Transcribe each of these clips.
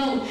vote.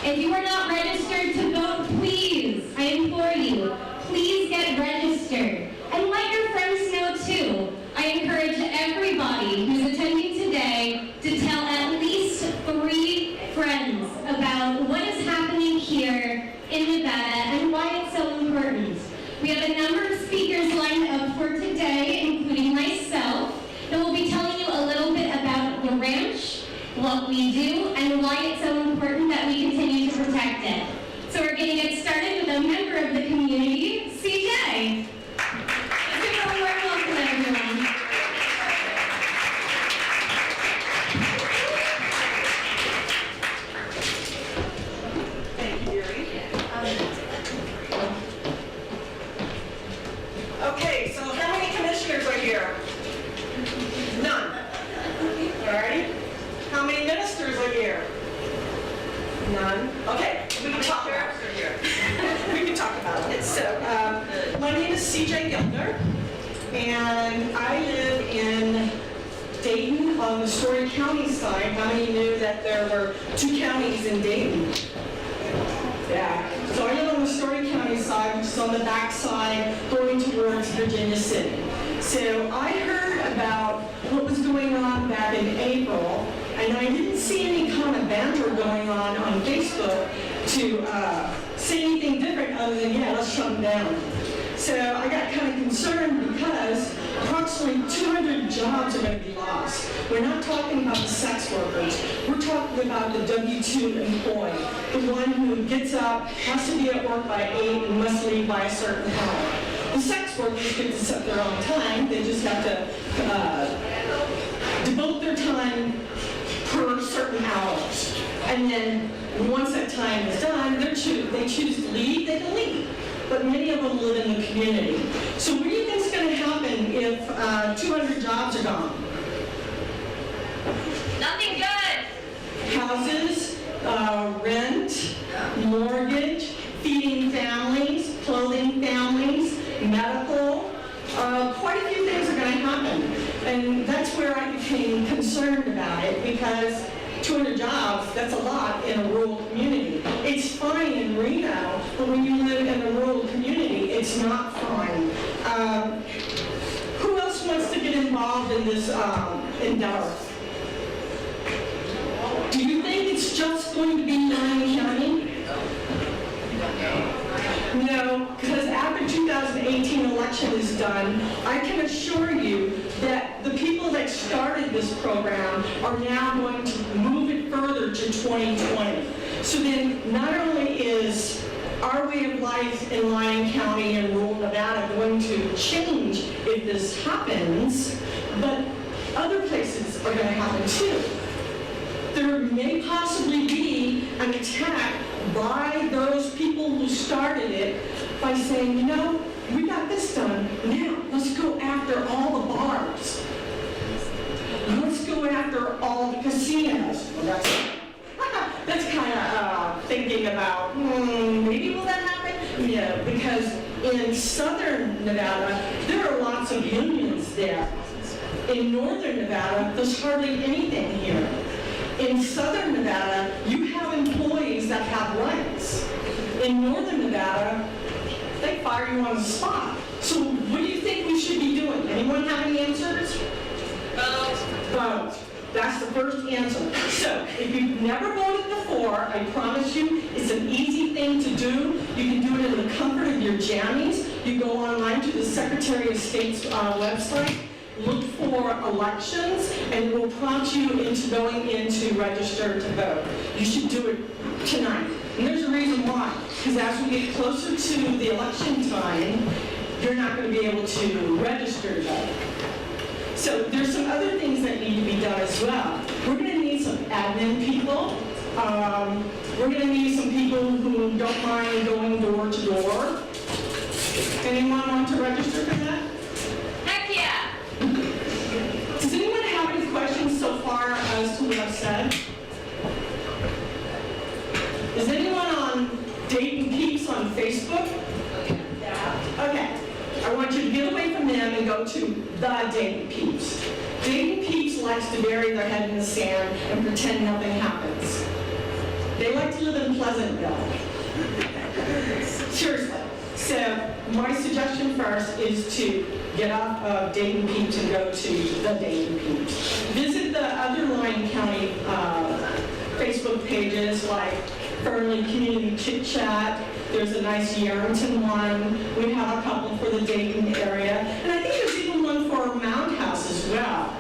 If you are not registered to vote, please, I implore you, please get registered. And let your friends know too. I encourage everybody who's attending today to tell at least 3 friends about what is happening here in Nevada and why it's so important. We have a number of speakers lined up for today, including myself, that will be telling you a little bit about the ranch, what we do, and why it's so important that we continue to protect it. So we're going to get started with a member of the community, CJ. Let's give a warm welcome, everyone. Thank you, Yuri. Okay, so how many commissioners are here? None. All right. How many ministers are here? None. Okay, we can talk about it. We can talk about it. So, my name is CJ Gilder, and I live in Dayton on the Story County side. How many knew that there were 2 counties in Dayton? Yeah. So I live on the Story County side, which is on the back side, going towards Virginia City. So I heard about what was going on back in April, and I didn't see any kind of banter going on Facebook to say anything different other than, yeah, let's shut them down. So I got kind of concerned because approximately 200 jobs are going to be lost. We're not talking about the sex workers. We're talking about the W-2 employee, the one who gets up, has to be at work by 8, and must leave by a certain hour. The sex workers get to set their own time. They just have to devote their time per certain hours. And then once that time is done, they choose to leave, they can leave. But many of them live in the community. So what do you think is going to happen if 200 jobs are gone? Nothing good. Houses, rent, mortgage, feeding families, clothing families, medical, quite a few things are going to happen. And that's where I became concerned about it, because 200 jobs, that's a lot in a rural community. It's fine in Reno, but when you live in a rural community, it's not fine. Who else wants to get involved in this endeavor? Do you think it's just going to be Lyon County? No, because after 2018 election is done, I can assure you that the people that started this program are now going to move it further to 2020. So then not only is our way of life in Lyon County and rural Nevada going to change if this happens, but other places are going to happen too. There may possibly be an attack by those people who started it by saying, you know, we got this done, now let's go after all the bars. Let's go after all the casinos. Well, that's kind of thinking about, maybe will that happen? Yeah, because in southern Nevada, there are lots of unions there. In northern Nevada, there's hardly anything here. In southern Nevada, you have employees that have rights. In northern Nevada, they fire you on the spot. So what do you think we should be doing? Anyone have any answers? Vote. Vote. That's the first answer. So if you've never voted before, I promise you, it's an easy thing to do. You can do it in the comfort of your jammies. You go online to the Secretary of State's website, look for elections, and it will prompt you into going in to register to vote. You should do it tonight. And there's a reason why. Because as we get closer to the election time, you're not going to be able to register to vote. So there's some other things that need to be done as well. We're going to need some admin people. We're going to need some people who don't mind going door to door. Anyone want to register for that? Heck yeah! Does anyone have any questions so far as to what I've said? Is anyone on Dayton Peeps on Facebook? Yeah. Okay. I want you to get away from them and go to the Dayton Peeps. Dayton Peeps likes to bury their head in the sand and pretend nothing happens. They like to live in Pleasantville. Seriously. So my suggestion first is to get off of Dayton Peach and go to the Dayton Peach. Visit the other Lyon County Facebook pages like Fernley Community Chit Chat. There's a nice Yarrington one. We have a couple for the Dayton area. And I think there's even one for Mound House as well.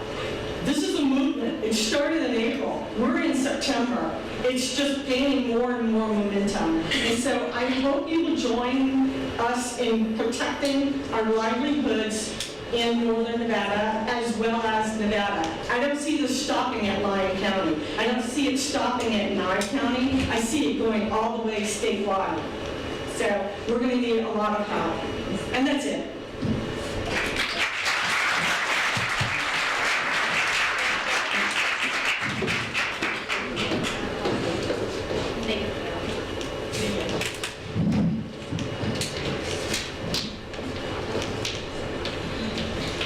This is a movement. It started in April. We're in September. It's just gaining more and more momentum. And so I hope you will join us in protecting our livelihoods in northern Nevada as well as Nevada. I don't see this stopping at Lyon County. I don't see it stopping at Nye County. I see it going all the way statewide. So we're going to need a lot of help. And that's it.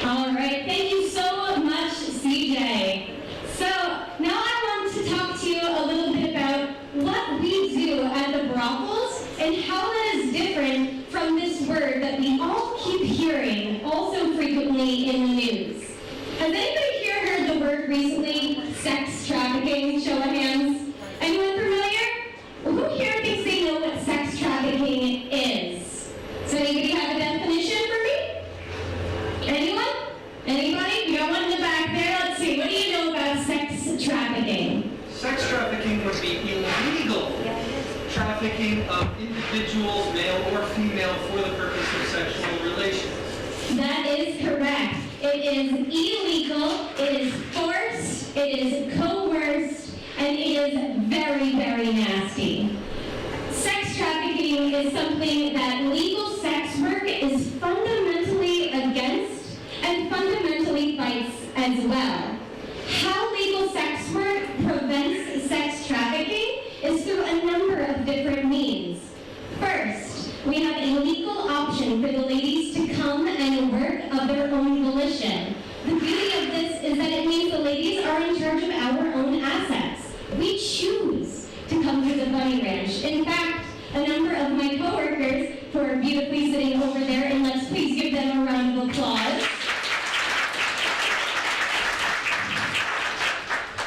All right, thank you so much, CJ. So now I want to talk to you a little bit about what we do at the brothels and how that is different from this word that we all keep hearing also frequently in the news. Has anybody here heard the word recently, sex trafficking? Show of hands. Anyone familiar? Well, who here thinks they know what sex trafficking is? Does anybody have a definition for me? Anyone? Anybody? We got one in the back there. Let's see. What do you know about sex trafficking? Sex trafficking would be illegal trafficking of individuals, male or female, for the purpose of sexual relations. That is correct. It is illegal, it is forced, it is coerced, and it is very, very nasty. Sex trafficking is something that legal sex work is fundamentally against and fundamentally fights as well. How legal sex work prevents sex trafficking is through a number of different means. First, we have a legal option for the ladies to come and work of their own volition. The beauty of this is that it means the ladies are in charge of our own assets. We choose to come to the bunny ranch. In fact, a number of my coworkers who are beautifully sitting over there, and let's please give them a round of applause.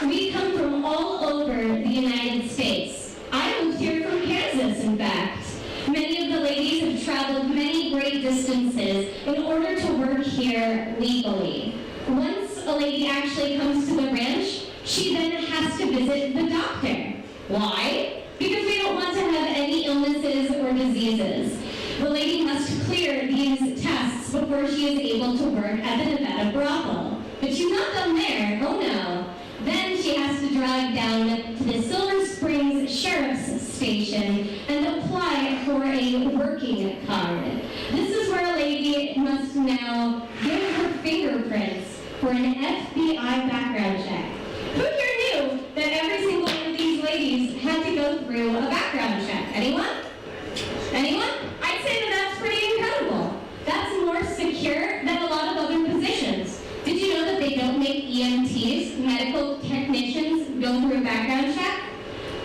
We come from all over the United States. I moved here from Kansas, in fact. Many of the ladies have traveled many great distances in order to work here legally. Once a lady actually comes to the ranch, she then has to visit the doctor. Why? Because we don't want to have any illnesses or diseases. The lady must clear these tests before she is able to work at the Nevada brothel. But she's not done there, oh no. Then she has to drive down to the Silver Springs Sheriff's Station and apply for a working card. This is where a lady must now give her fingerprints for an FBI background check. Who here knew that every single one of these ladies had to go through a background check? Anyone? Anyone? I'd say that that's pretty incredible. That's more secure than a lot of other positions. Did you know that they don't make EMTs, medical technicians, go through a background check?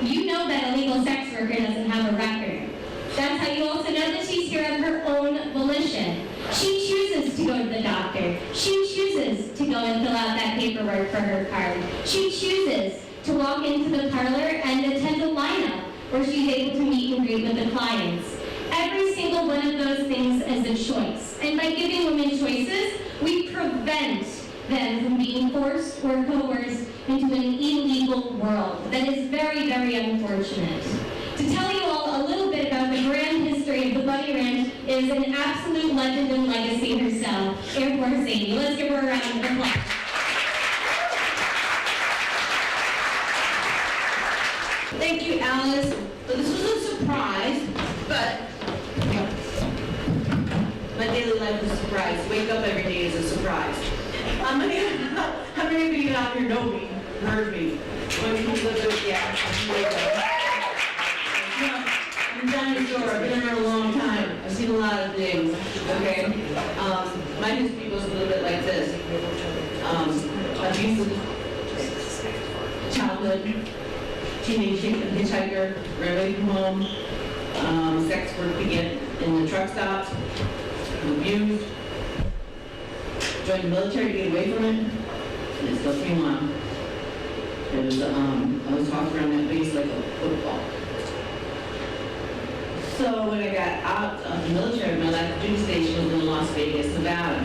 You know that a legal sex worker doesn't have a record. That's how you also know that she's here of her own volition. She chooses to go to the doctor. She chooses to go and fill out that paperwork for her card. She chooses to walk into the parlor and attend a lineup where she's able to meet and greet with the clients. Every single one of those things is a choice. And by giving women choices, we prevent them from being forced or coerced into an illegal world. That is very, very unfortunate. To tell you all a little bit about the grand history of the Bunny Ranch is an absolute legend and legacy herself, Air Force 80. Let's give her a round of applause. Thank you, Alice. So this was a surprise, but my daily life is a surprise. Wake up every day is a surprise. How many of you out here know me, heard me? When you look at, yeah, I'm a dinosaur. I've been around a long time. I've seen a lot of things, okay? My history goes a little bit like this. Abusive childhood, teenage hitchhiker, ran away from home, sex work began in the truck stops, abused, joined the military to get away from it, and it still came on. It was, I was tossed around that base like a football. So when I got out of the military, my last duty station was in Las Vegas, Nevada.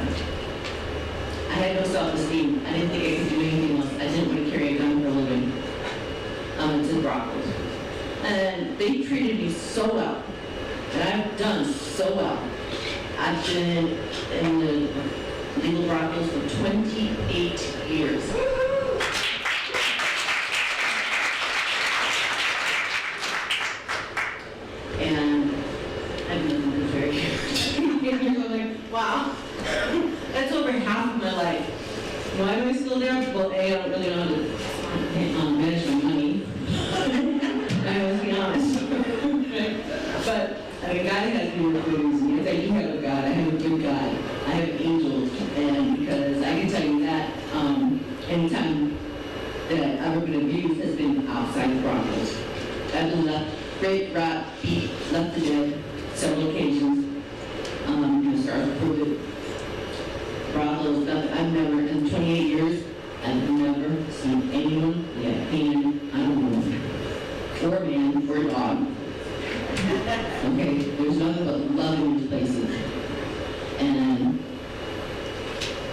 I had no self-esteem. I didn't think I could do anything else. I didn't want to carry a gun for a living. To brothels. And they treated me so well. And I've done so well. I've been in the legal brothels for 28 years. And I've been in the military. I'm like, wow. That's over half of my life. Why am I still there? Well, A, I don't really know how to manage my money. I always be honest. But, I mean, God has me for a reason. Yes, I do have a God. I have a good God. I have angels. And because I can tell you that anytime that I've ever been abused has been outside the brothels. I've been left, raped, robbed, beat, left to dead several occasions. Stars to prove it. Brothels, I've never, in 28 years, I've never seen anyone lay a hand on a woman, or a man, or a dog. Okay, there's nothing but love in these places. And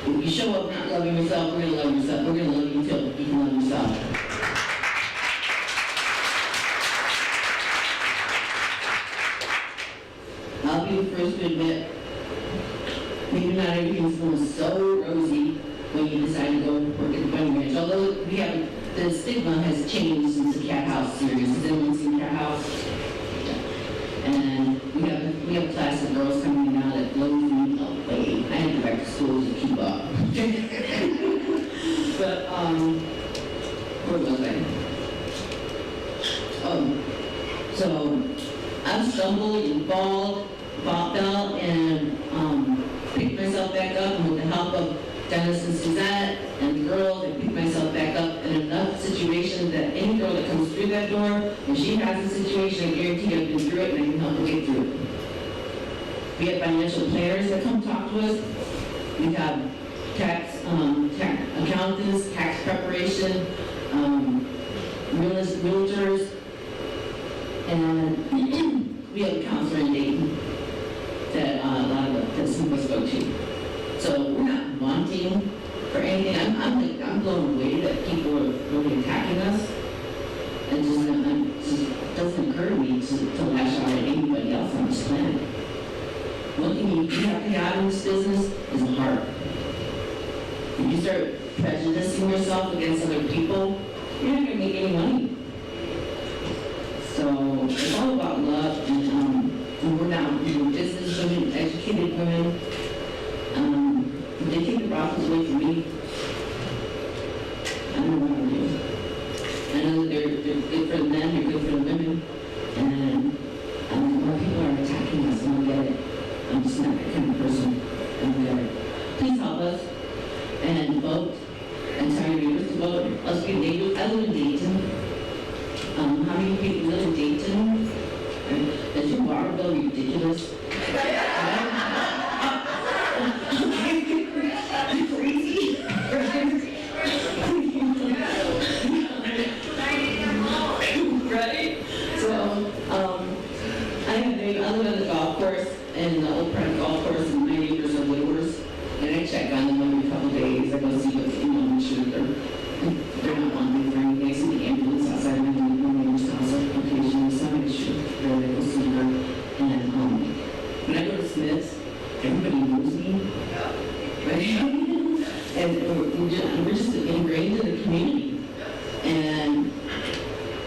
if you show up not loving yourself, we're going to love yourself. We're going to love you until you can love yourself. I'll be the first to admit, maybe not everything's going so rosy when you decide to go work at the Bunny Ranch. Although the stigma has changed since the Cat House series. Has anyone seen Cat House? And we have a class of girls coming in now that blows me away. I had to go back to school to keep up. But where was I? So I've stumbled and fell and picked myself back up, and with the help of Dennis and Suzette and the girls, I picked myself back up in enough situations that any girl that comes through that door, if she has a situation, I guarantee I've been through it and I can help her get through it. We have financial planners that come talk to us. We have tax accountants, tax preparation, realtors, and we have a counselor in Dayton that a lot of some of us go to. So we're not wanting for anything. I'm blown away that people are really attacking us. And just doesn't occur to me to lash out at anybody else on this planet. One thing you have to have in this business is a heart. If you start prejudicing yourself against other people, you're not going to make any money. So it's all about love, and we're now business women, educated women. If they take the brothels away from me, I don't know what to do. I know that they're good for the men, they're good for the women, and more people are attacking us, and I get it. I'm just not that kind of person, and I get it. Please help us, and vote, and tell your neighbors to vote. Let's be neighbors. I live in Dayton. How many people live in Dayton? Is your water bill ridiculous? Crazy? Right? So, I live on the golf course, and the old private golf course, and my neighbors are widowers, and I check on them every couple of days. I go see what's, make sure they're not wanting for anything. I see the ambulance outside of my neighbor's house occasionally, so I make sure they go see her. And when I go to Smith's, everybody knows me, right? And we're just ingrained in the community, and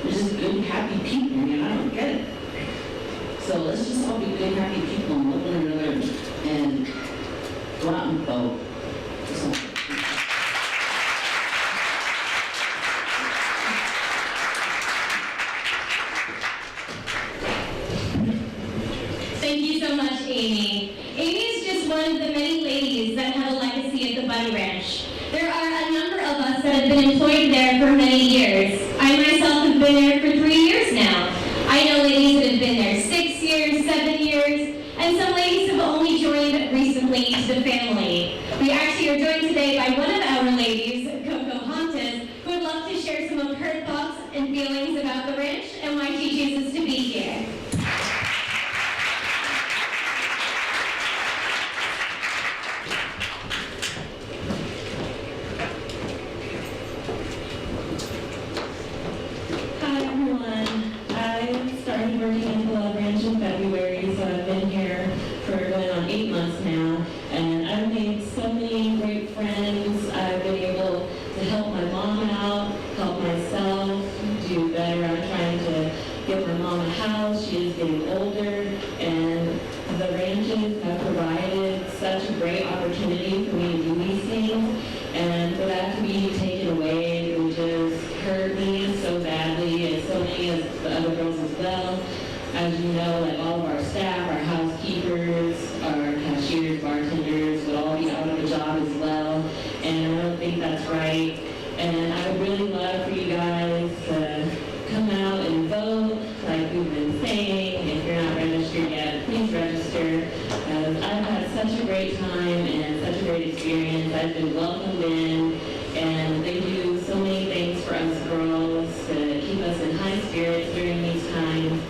we're just good, happy people. I don't get it. So let's just all be good, happy people and love one another and go out and vote. So. Thank you so much, Amy. Amy is just one of the many ladies that have a legacy at the Bunny Ranch. There are a number of us that have been employed there for many years. I myself have been there for about the ranch and why she chooses to be here. Hi everyone. I started working at the ranch in February, so I've been here for going on 8 months now, and I've made so many great friends. I've been able to help my mom out, help myself, do better. I'm trying to get my mom a house. She is getting older, and the ranches have provided such a great opportunity for me to do these things, and for that to be taken away, it would just hurt me so badly, and so many of the other girls as well. As you know, like all of our staff, our housekeepers, our cashiers, bartenders would all be out of a job as well, and I don't think that's right. And I would really love for you guys to come out and vote, like we've been saying. If you're not registered yet, please register. I've had such a great time and such a great experience. I've been welcomed in, and they do so many things for us girls to keep us in high spirits during these times.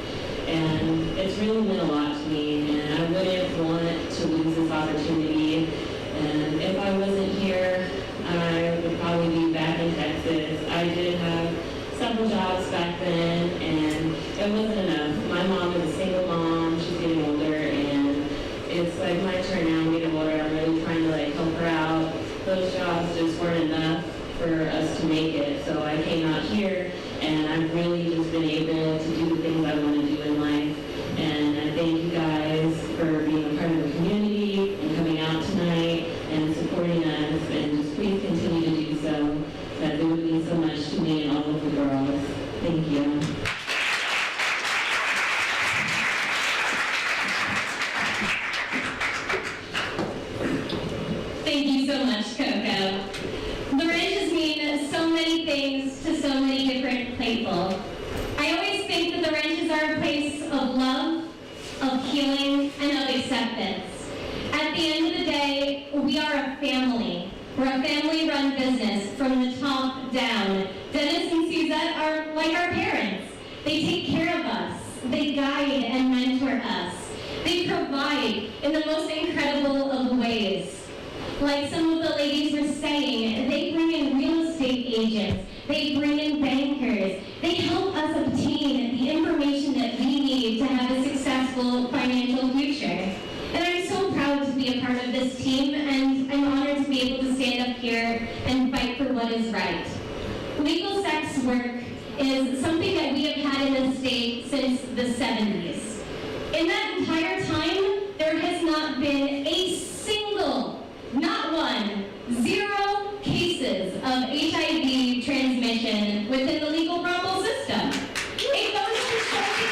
And it's really meant a lot to me, and I wouldn't want to lose this opportunity. And if I wasn't here, I would probably be back in Texas. I did have several jobs back then, and it wasn't enough. My mom is a single mom. She's getting older, and it's like my turn now. I'm getting older. I'm really trying to like help her out. Those jobs just weren't enough for us to make it, so I came out here, and I've really just been able to do the things I want to do in life. And I thank you guys for being a part of the community and coming out tonight and supporting us, and just please continue to do so, because it would mean so much to me and all of the girls. Thank you. Thank you so much, Coco. The ranches mean so many things to so many different people. I always think that the ranches are a place of love, of healing, and of acceptance. At the end of the day, we are a family. We're a family-run business from the top down. Dennis and Suzette are like our parents. They take care of us. They guide and mentor us. They provide in the most incredible of ways. Like some of the ladies were saying, they bring in real estate agents. They bring in bankers. They help us obtain the information that we need to have a successful financial future. And I'm so proud to be a part of this team, and I'm honored to be able to stand up here and fight for what is right. Legal sex work is something that we have had in the state since the 70s. In that entire time, there has not been a single, not one, 0 cases of HIV transmission within the legal brothel system. It goes to show you.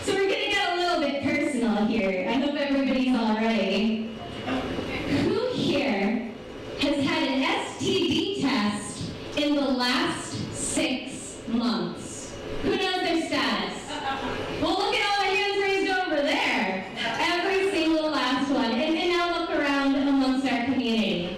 So we're gonna get a little bit personal here. I hope everybody's all ready. Who here has had an STD test in the last 6 months? Who knows their status? Well, look at all the hands raised over there. Every single last one. And now look around amongst our community.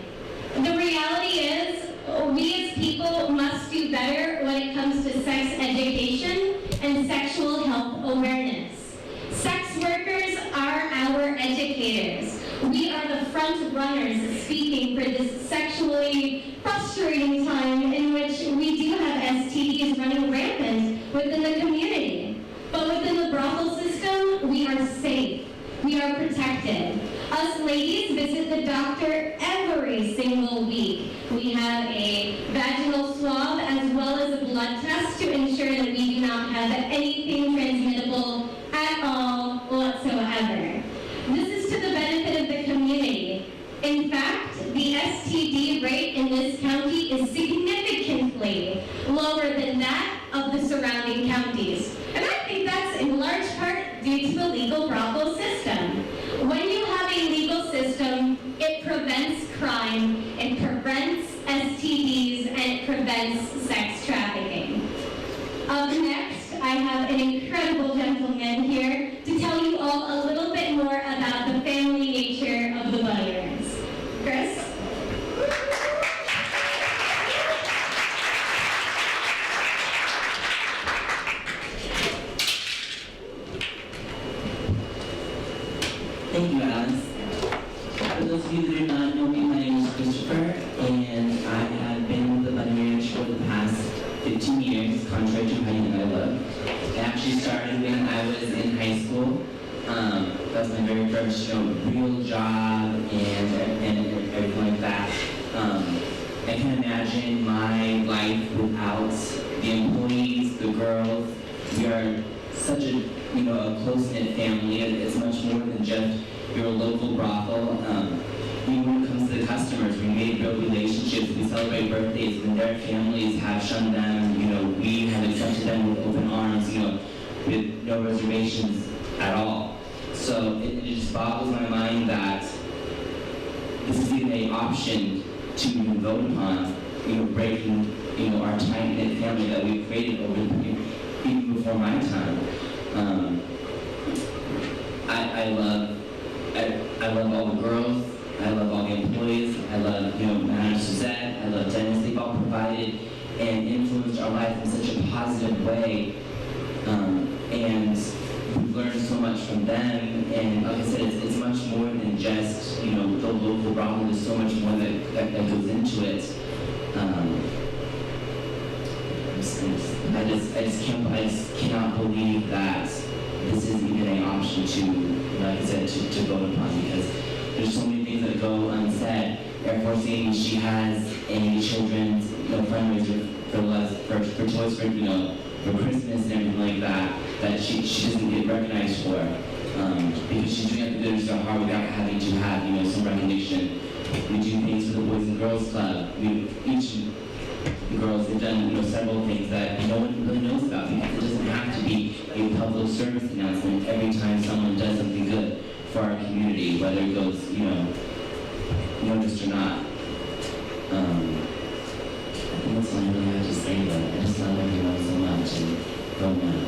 The reality is, we as people must do better when it comes to sex education and sexual health awareness. Sex workers are our educators. We are the front runners speaking for this sexually frustrating time in which we do have STDs running rampant within the community. But within the brothel system, we are safe. We are protected. Us ladies visit the doctor every single week. We have a vaginal swab as well as a blood test to ensure that we do not have anything transmittable at all whatsoever. This is to the benefit of the community. In fact, the STD rate in this county is significantly lower than that of the surrounding counties. And I think that's in large part due to the legal brothel system. When you have a legal system, it prevents crime, it prevents STDs, and it prevents sex trafficking. Up next, I have an incredible gentleman here to tell you all a little bit more about the family nature of the Butters. Chris? 15 years, contrary to how you think I look. It actually started when I was in high school. That was my very first, real job and everything like that. I can imagine my life without the employees, the girls. We are such a, a close-knit family. It's much more than just your local brothel. Even when it comes to the customers, we made real relationships. We celebrate birthdays when their families have shunned them. We have accepted them with open arms, with no reservations at all. So it just boggles my mind that this is even an option to even vote upon, breaking, our tight-knit family that we've created over even before my time. I love all the girls. I love all the employees. I love, Madame Suzette. I love Dennis. They've all provided and influenced our life in such a positive way. And we've learned so much from them. And like I said, it's much more than just, the local brothel. There's so much more that goes into it. I just cannot believe that this is even an option to, like I said, to vote upon, because there's so many things that go unsaid. Air Force Amy, she has a children's fundraiser for toys for Christmas and everything like that she doesn't get recognized for, because she's doing it good so hard without having to have some recognition. We do things for the Boys and Girls Club. The girls have done several things that no one really knows about, because it doesn't have to be a public service announcement every time someone does something good for our community, whether it goes noticed or not. I think that's all I really have to say, but I just love everyone so much, and go now.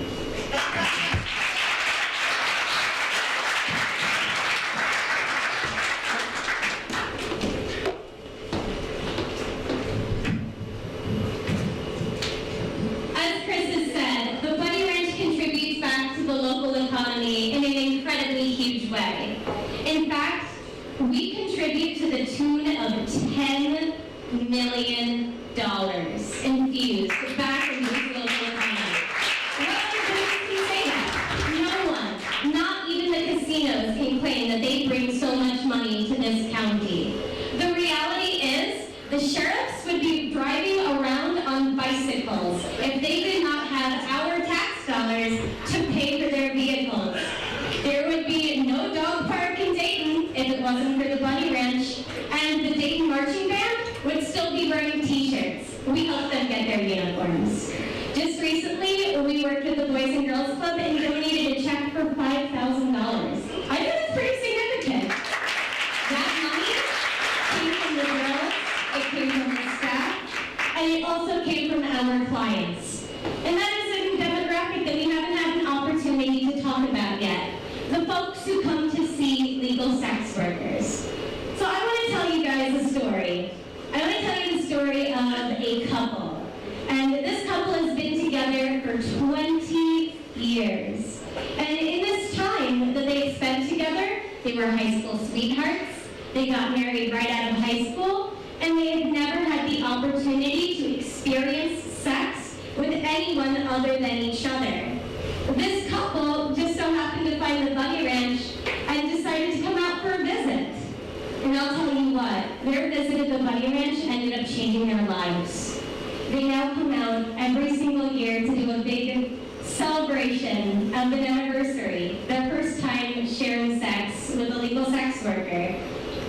As Chris has said, the Bunny Ranch contributes back to the local economy in an incredibly huge way. In fact, we contribute to the tune of $10 million infused back into the local economy. What other business can say that? No one, not even the casinos, can claim that they bring so much money to this county. The reality is, the sheriffs would be driving around on bicycles if they did not have our tax dollars to pay for their vehicles. There would be no dog park in Dayton if it wasn't for the Bunny Ranch, and the Dayton marching band would still be wearing t-shirts. We helped them get their uniforms. Just recently, we worked with the Boys and Girls Club and donated a check for $5,000. I think it's pretty significant. That money came from the girls, it came from the staff, and it also came from our clients. And that is a demographic that we haven't had an opportunity to talk about yet. The folks who come to see legal sex workers. So I want to tell you guys a story. I want to tell you the story of a couple. And this couple has been together for 20 years. And in this time that they spent together, they were high school sweethearts, they got married right out of high school, and they had never had the opportunity to experience sex with anyone other than each other. This couple just so happened to find the Bunny Ranch and decided to come out for a visit. And I'll tell you what, their visit at the Bunny Ranch ended up changing their lives. They now come out every single year to do a big celebration of an anniversary, their first time sharing sex with a legal sex worker.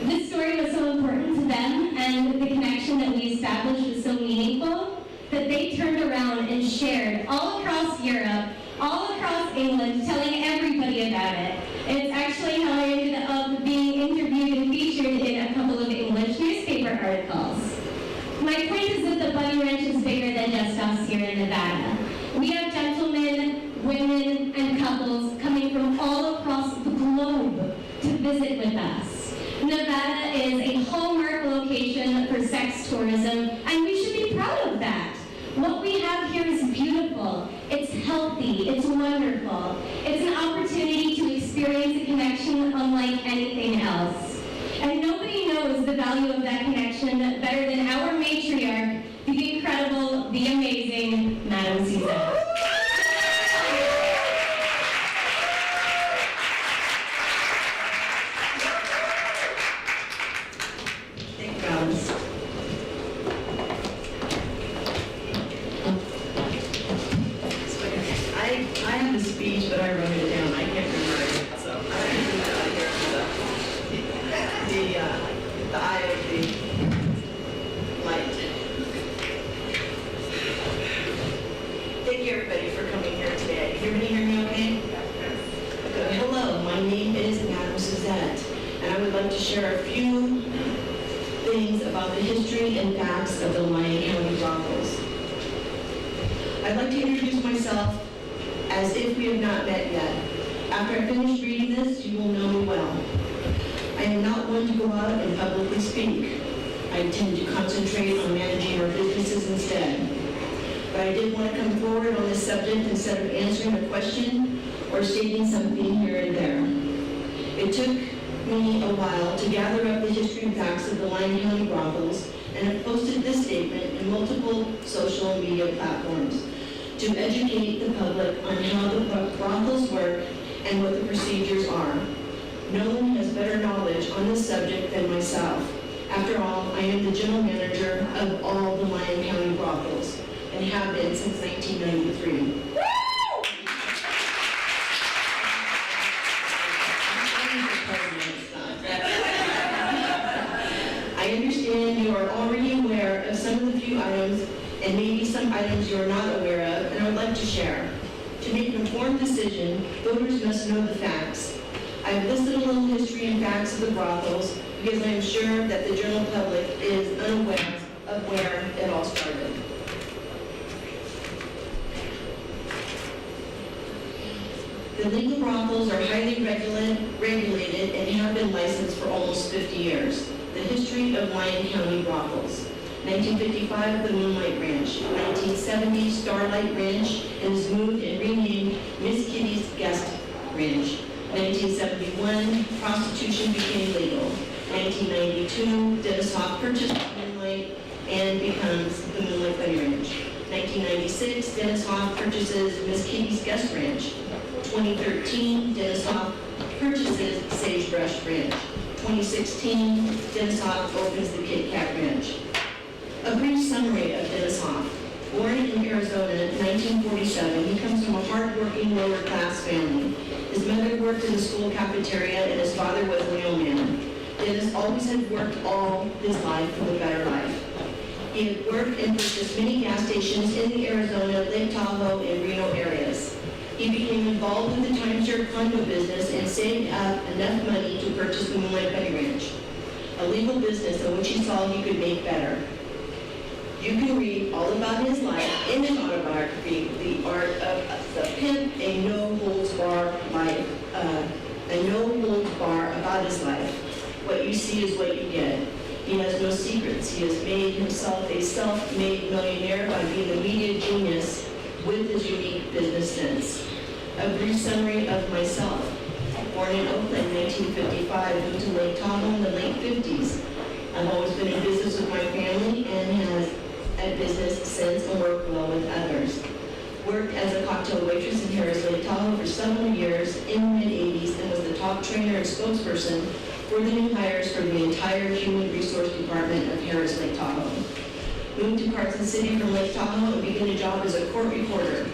This story was so important to them, and the connection that we established was so meaningful, that they turned around and shared all across Europe, all across England, telling everybody about it. It's actually how I ended up being interviewed and featured in a couple of English newspaper articles. My point is that the Bunny Ranch is bigger than just us here in Nevada. We have gentlemen, women, and couples coming from all across the globe to visit with us. Nevada is a hallmark location for sex tourism, and we should be proud of that. What we have here is beautiful, it's healthy, it's wonderful. It's an opportunity to experience a connection unlike anything else. And nobody knows the value of that connection better than our matriarch, the incredible, the amazing everybody hear me okay? Good. Hello, my name is Madam Suzette, and I would like to share a few things about the history and facts of the Lyon County brothels. I'd like to introduce myself as if we have not met yet. After I finish reading this, you will know me well. I am not one to go out and publicly speak. I tend to concentrate on managing our businesses instead. But I did want to come forward on this subject instead of answering a question or stating something here and there. It took me a while to gather up the history and facts of the Lyon County brothels, and have posted this statement in multiple social media platforms to educate the public on how the brothels work and what the procedures are. No one has better knowledge on this subject than myself. After all, I am the general manager of all the Lyon County brothels and have been since 1993. I understand you are already aware of some of the few items and maybe some items you are not aware of, and I would like to share. To make an informed decision, voters must know the facts. I have listed a little history and facts of the brothels because I am sure that the general public is unaware of where it all started. The legal brothels are highly regulated and have been licensed for almost 50 years. The history of Lyon County brothels. 1955, the Moonlight Ranch. 1970, Starlight Ranch, and is moved and renamed Miss Kitty's Guest Ranch. 1971, prostitution became legal. 1992, Dennis Hawk purchased Moonlight and becomes the Moonlight Bunny Ranch. 1996, Dennis Hawk purchases Miss Kitty's Guest Ranch. 2013, Dennis Hawk purchases Sagebrush Ranch. 2016, Dennis Hawk opens the Kit Kat Ranch. A brief summary of Dennis Hawk. Born in Arizona in 1947, he comes from a hard-working, lower-class family. His mother worked in the school cafeteria and his father was a mailman. Dennis always had worked all his life for the better life. He had worked and purchased many gas stations in the Arizona, Lake Tahoe, and Reno areas. He became involved with the timeshare condo business and saved up enough money to purchase the Moonlight Bunny Ranch, a legal business in which he saw he could make better. You can read all about his life in his autobiography, The Art of the Pimp, a no-holds-bar life, a no-holds-bar about his life. What you see is what you get. He has no secrets. He has made himself a self-made millionaire by being a media genius with his unique business sense. A brief summary of myself. Born in Oakland, 1955, moved to Lake Tahoe in the late 50s. I've always been in business with my family and has a business since and worked well with others. Worked as a cocktail waitress in Harris Lake Tahoe for several years in the mid-80s and was the top trainer and spokesperson for the new hires for the entire human resource department of Harris Lake Tahoe. Moved to Carson City from Lake Tahoe and began a job as a court reporter.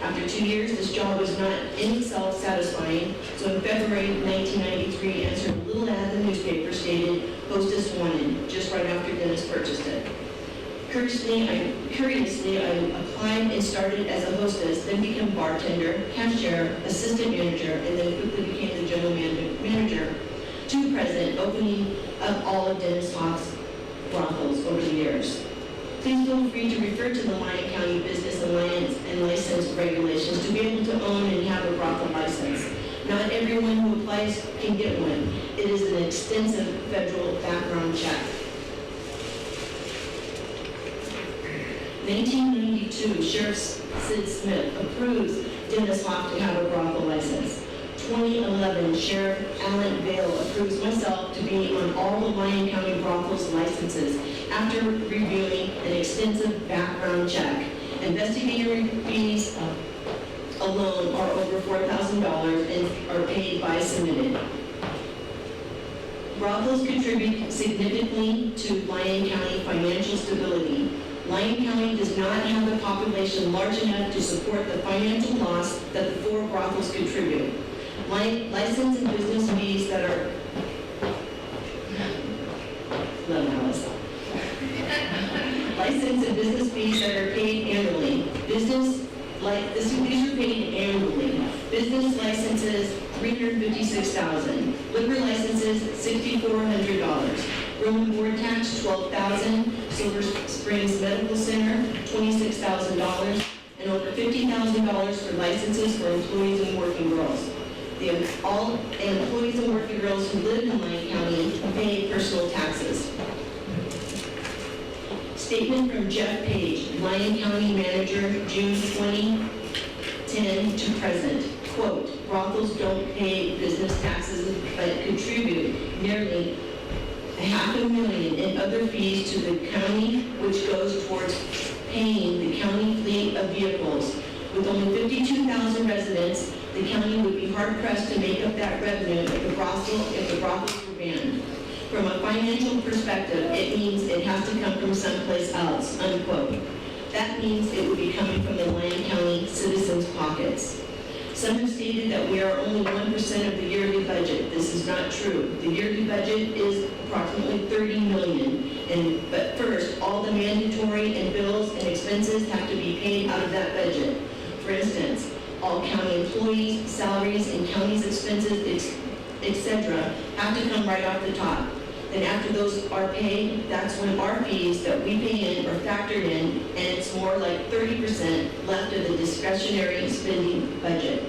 After 2 years, this job was not in itself satisfying, so in February 1993, answered a little ad in the newspaper stated, "Hostess wanted," just right after Dennis purchased it. Curiously, I applied and started as a hostess, then became bartender, cashier, assistant manager, and then quickly became the general manager to president, opening up all of Dennis Hawk's brothels over the years. Please feel free to refer to the Lyon County Business Alliance and License Regulations to be able to own and have a brothel license. Not everyone who applies can get one. It is an extensive federal background check. 1992, Sheriff Sid Smith approves Dennis Hawk to have a brothel license. 2011, Sheriff Alan Vale approves myself to be on all the Lyon County brothels licenses after reviewing an extensive background check. Investigator fees alone are over $4,000 and are paid by submitted. Brothels contribute significantly to Lyon County financial stability. Lyon County does not have a population large enough to support the financial loss that the 4 brothels contribute. License and business fees that are license and business fees that are paid annually. These are paid annually. $56,000. Liquor licenses, $6,400. Room and board tax, $12,000. Silver Springs Medical Center, $26,000. And over $50,000 for licenses for employees and working girls. All employees and working girls who live in Lyon County pay personal taxes. Statement from Jeff Page, Lyon County Manager, June 2010 to present. Quote, brothels don't pay business taxes but contribute nearly $500,000 in other fees to the county, which goes towards paying the county fleet of vehicles. With only 52,000 residents, the county would be hard-pressed to make up that revenue if the brothels were banned. From a financial perspective, it means it has to come from someplace else, unquote. That means it would be coming from the Lyon County citizens' pockets. Some have stated that we are only 1% of the yearly budget. This is not true. The yearly budget is approximately $30 million. But first, all the mandatory and bills and expenses have to be paid out of that budget. For instance, all county employees, salaries, and county's expenses, etc., have to come right off the top. Then after those are paid, that's when our fees that we pay in are factored in, and it's more like 30% left of the discretionary spending budget.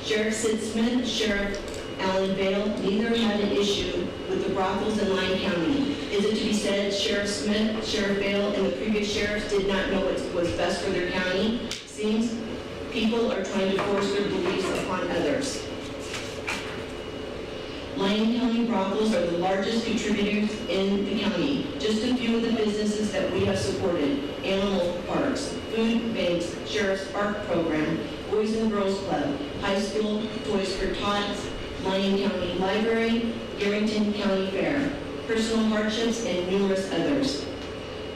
Sheriff Sid Smith, Sheriff Alan Vale, neither had an issue with the brothels in Lyon County. Is it to be said Sheriff Smith, Sheriff Vale, and the previous sheriffs did not know what was best for their county? Seems people are trying to force their beliefs upon others. Lyon County brothels are the largest contributors in the county. Just a few of the businesses that we have supported: animal parks, food banks, Sheriff's Park Program, Boys and Girls Club, High School, Toys for Tots, Lyon County Library, Garrington County Fair, Personal Hardships, and numerous others.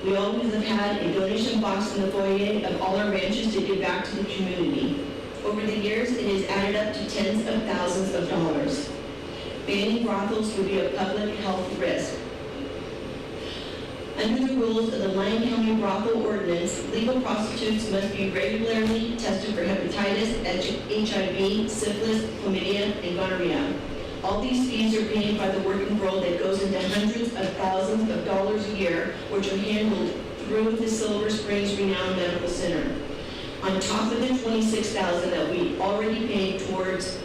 We always have had a donation box in the foyer of all our ranches to give back to the community. Over the years, it has added up to tens of thousands of dollars. Banning brothels would be a public health risk. Under the rules of the Lyon County Brothel Ordinance, legal prostitutes must be regularly tested for hepatitis, HIV, syphilis, chlamydia, and gonorrhea. All these fees are paid by the working girl that goes into hundreds of thousands of dollars a year, which are handled through the Silver Springs Renowned Medical Center. On top of the $26,000 that we already paid towards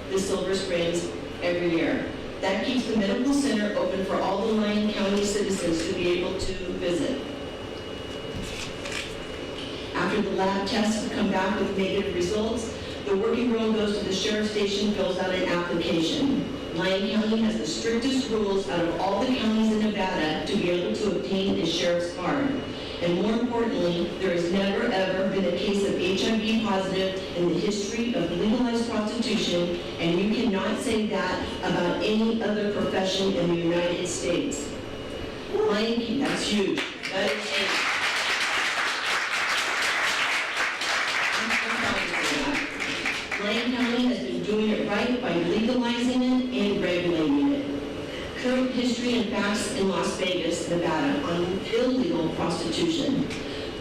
the Silver Springs every year. That keeps the medical center open for all the Lyon County citizens to be able to visit. After the lab tests come back with negative results, the working girl goes to the sheriff's station, fills out an application. Lyon County has the strictest rules out of all the counties in Nevada to be able to obtain a sheriff's card. And more importantly, there has never ever been a case of HIV positive in the history of legalized prostitution, and you cannot say that about any other profession in the United States. Lyon County, that's huge. That is huge. Lyon County has been doing it right by legalizing it and regulating it. Current history and facts in Las Vegas, Nevada on illegal prostitution.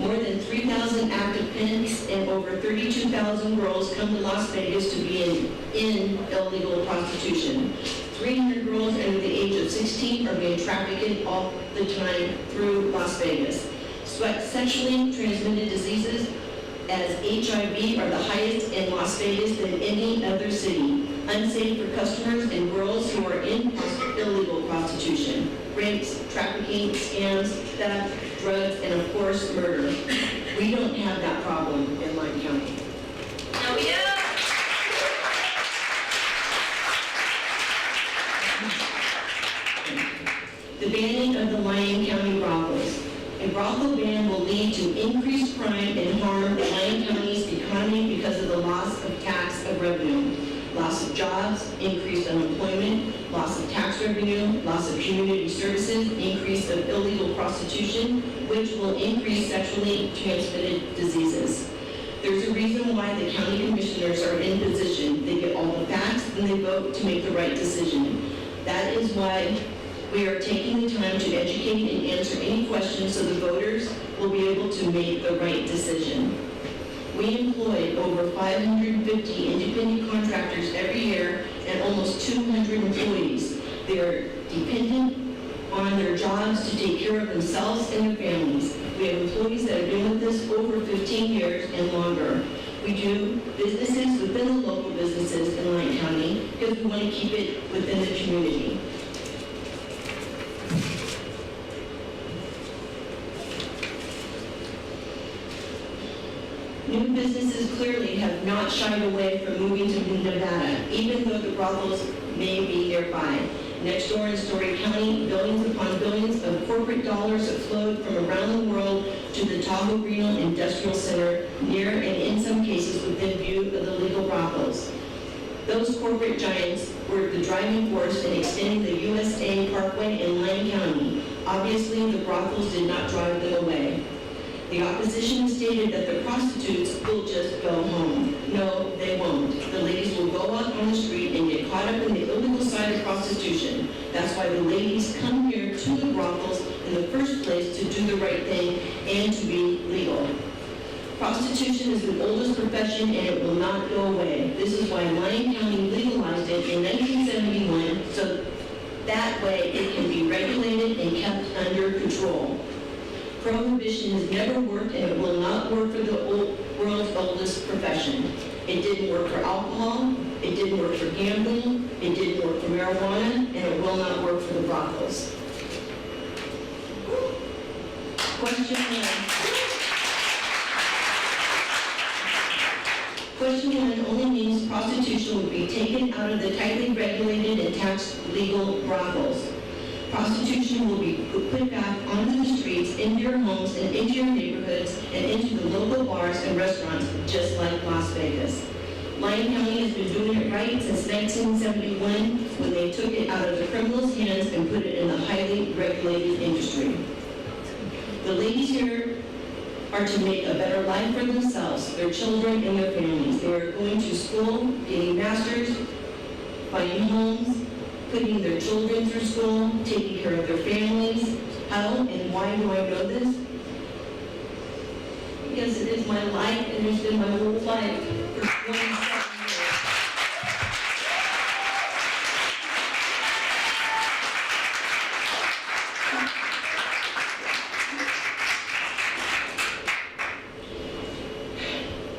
More than 3,000 active pimps and over 32,000 girls come to Las Vegas to be in illegal prostitution. 300 girls under the age of 16 are being trafficked all the time through Las Vegas. Sexually transmitted diseases as HIV are the highest in Las Vegas than any other city. Unsafe for customers and girls who are in illegal prostitution. Rapes, trafficking, scams, theft, drugs, and of course, murder. We don't have that problem in Lyon County. Oh, yeah. The banning of the Lyon County brothels. A brothel ban will lead to increased crime and harm Lyon County's economy because of the loss of tax revenue. Loss of jobs, increased unemployment, loss of tax revenue, loss of community services, increase of illegal prostitution, which will increase sexually transmitted diseases. There's a reason why the county commissioners are in position. They get all the facts and they vote to make the right decision. That is why we are taking the time to educate and answer any questions so the voters will be able to make the right decision. We employ over 550 independent contractors every year and almost 200 employees. They are dependent on their jobs to take care of themselves and their families. We have employees that have been with us over 15 years and longer. We do businesses within the local businesses in Lyon County because we want to keep it within the community. New businesses clearly have not shied away from moving to Nevada, even though the brothels may be nearby. Next door in Story County, billions upon billions of corporate dollars have flowed from around the world to the Tahoe Reno Industrial Center, near and in some cases within view of the legal brothels. Those corporate giants were the driving force in extending the USA Parkway in Lyon County. Obviously, the brothels did not drive them away. The opposition stated that the prostitutes will just go home. No, they won't. The ladies will go out on the street and get caught up in the illegal side of prostitution. That's why the ladies come here to the brothels in the first place, to do the right thing and to be legal. Prostitution is the oldest profession and it will not go away. This is why Lyon County legalized it in 1971, so that way it can be regulated and kept under control. Prohibition has never worked and it will not work for the world's oldest profession. It didn't work for alcohol, it didn't work for gambling, it didn't work for marijuana, and it will not work for the brothels. Question 1. Question 1 only means prostitution would be taken out of the tightly regulated and taxed legal brothels. Prostitution will be put back onto the streets, into your homes, and into your neighborhoods, and into the local bars and restaurants, just like Las Vegas. Lyon County has been doing it right since 1971, when they took it out of the criminals' hands and put it in the highly regulated industry. The ladies here are to make a better life for themselves, their children, and their families. They are going to school, getting masters, buying homes, putting their children through school, taking care of their families. How and why do I know this? Because it is my life and it's been my whole life for 27 years.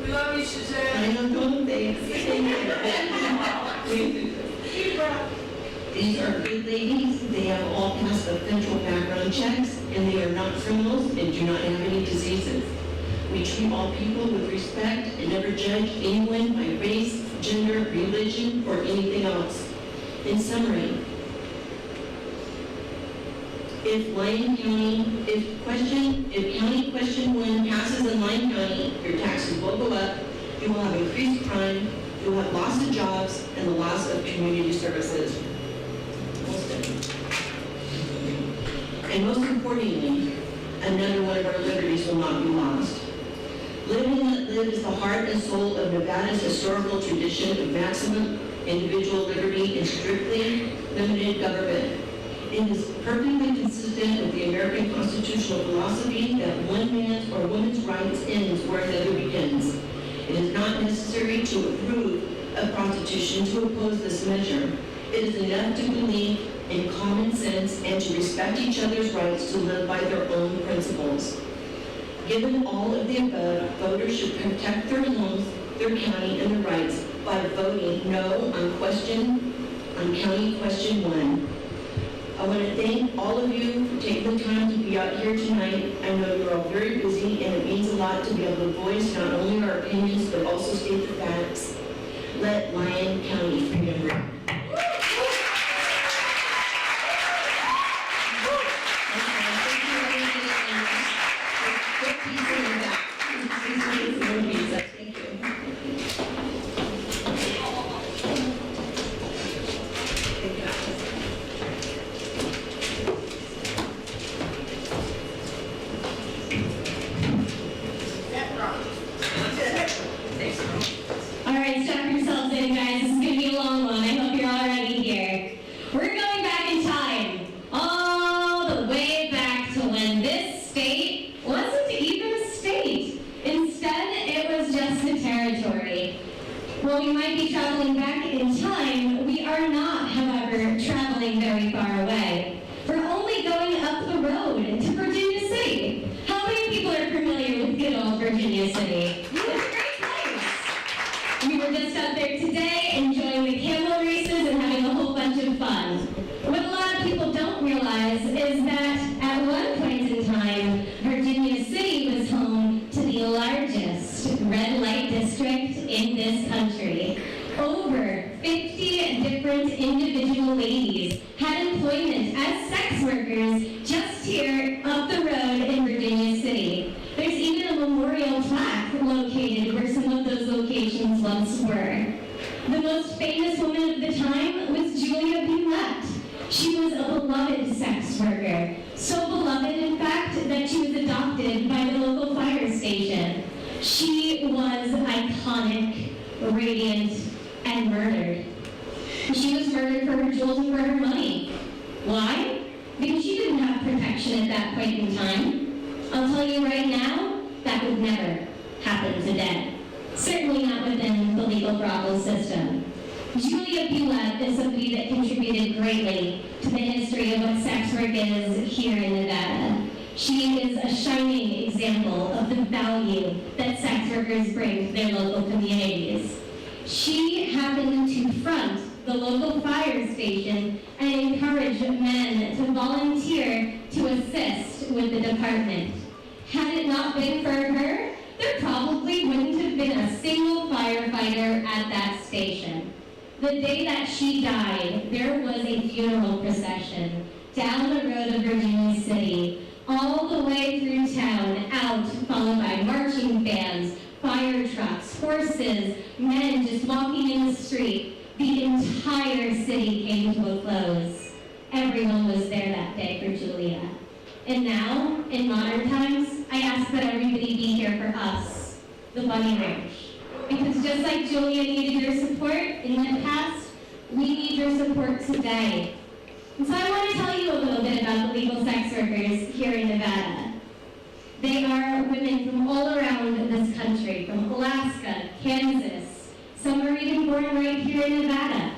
We love you, Suzanne. I don't know things. These are good ladies. They have all passed the federal background checks, and they are not criminals and do not have any diseases. We treat all people with respect and never judge anyone by race, gender, religion, or anything else. In summary, if county question 1 passes in Lyon County, your taxes will go up, you will have increased crime, you will have loss of jobs, and the loss of community services. And most importantly, another one of our liberties will not be lost. Live and let live is the heart and soul of Nevada's historical tradition of maximum individual liberty and strictly limited government. It is perfectly consistent with the American constitutional philosophy that one man's or woman's rights ends where another begins. It is not necessary to approve of prostitution to oppose this measure. It is enough to believe in common sense and to respect each other's rights to live by their own principles. Given all of the above, voters should protect their homes, their county, and their rights by voting no on county question 1. I want to thank all of you for taking the time to be out here tonight. I know you're all very busy, and it means a lot to be able to voice not only our opinions, but also state the facts. Let Lyon County remember. All right, strap yourselves in, guys. This is going to be a long one. I hope While we might be traveling back in time, we are not, however, traveling very far away. We're only going up the road to Virginia City. How many people are familiar with good old Virginia City? It's a great place. We were just up there today enjoying the camel races and having a whole bunch of fun. What a lot of people don't realize is that at one point in time, Virginia City was home to the largest red light district in this country. Over 50 different individual ladies had employment as sex workers just here up the road in Virginia City. There's even a memorial plaque located where some of those locations once were. The most famous woman of the time was Julia Bulette. She was a beloved sex worker. So beloved, in fact, that she was adopted by the local fire station. She was iconic, radiant, and murdered. She was murdered for her jewels and for her money. Why? Because she didn't have protection at that point in time. I'll tell you right now, that would never happen today. Certainly not within the legal brothel system. Julia Bulette is somebody that contributed greatly to the history of what sex work is here in Nevada. She is a shining example of the value that sex workers bring to their local communities. She happened to front the local fire station and encourage men to volunteer to assist with the department. Had it not been for her, there probably wouldn't have been a single firefighter at that station. The day that she died, there was a funeral procession down the road of Virginia City, all the way through town, out, followed by marching bands, fire trucks, horses, men just walking in the street. The entire city came to a close. Everyone was there that day for Julia. And now, in modern times, I ask that everybody be here for us, the Bunny Ranch. Because just like Julia needed your support in the past, we need your support today. And so I want to tell you a little bit about the legal sex workers here in Nevada. They are women from all around this country, from Alaska, Kansas. Some are even born right here in Nevada.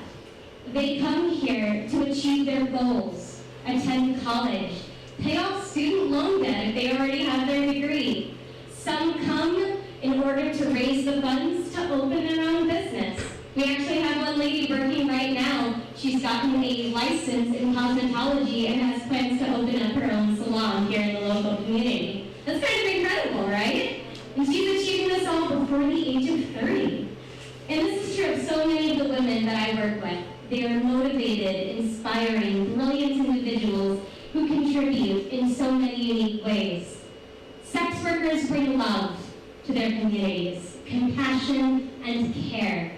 They come here to achieve their goals, attend college, pay off student loan debt if they already have their degree. Some come in order to raise the funds to open their own business. We actually have one lady working right now. She's gotten a license in cosmetology and has plans to open up her own salon here in the local community. That's kind of incredible, right? And she's achieving this all before the age of 30. And this is true of so many of the women that I work with. They are motivated, inspiring, brilliant individuals who contribute in so many unique ways. Sex workers bring love to their communities, compassion and care.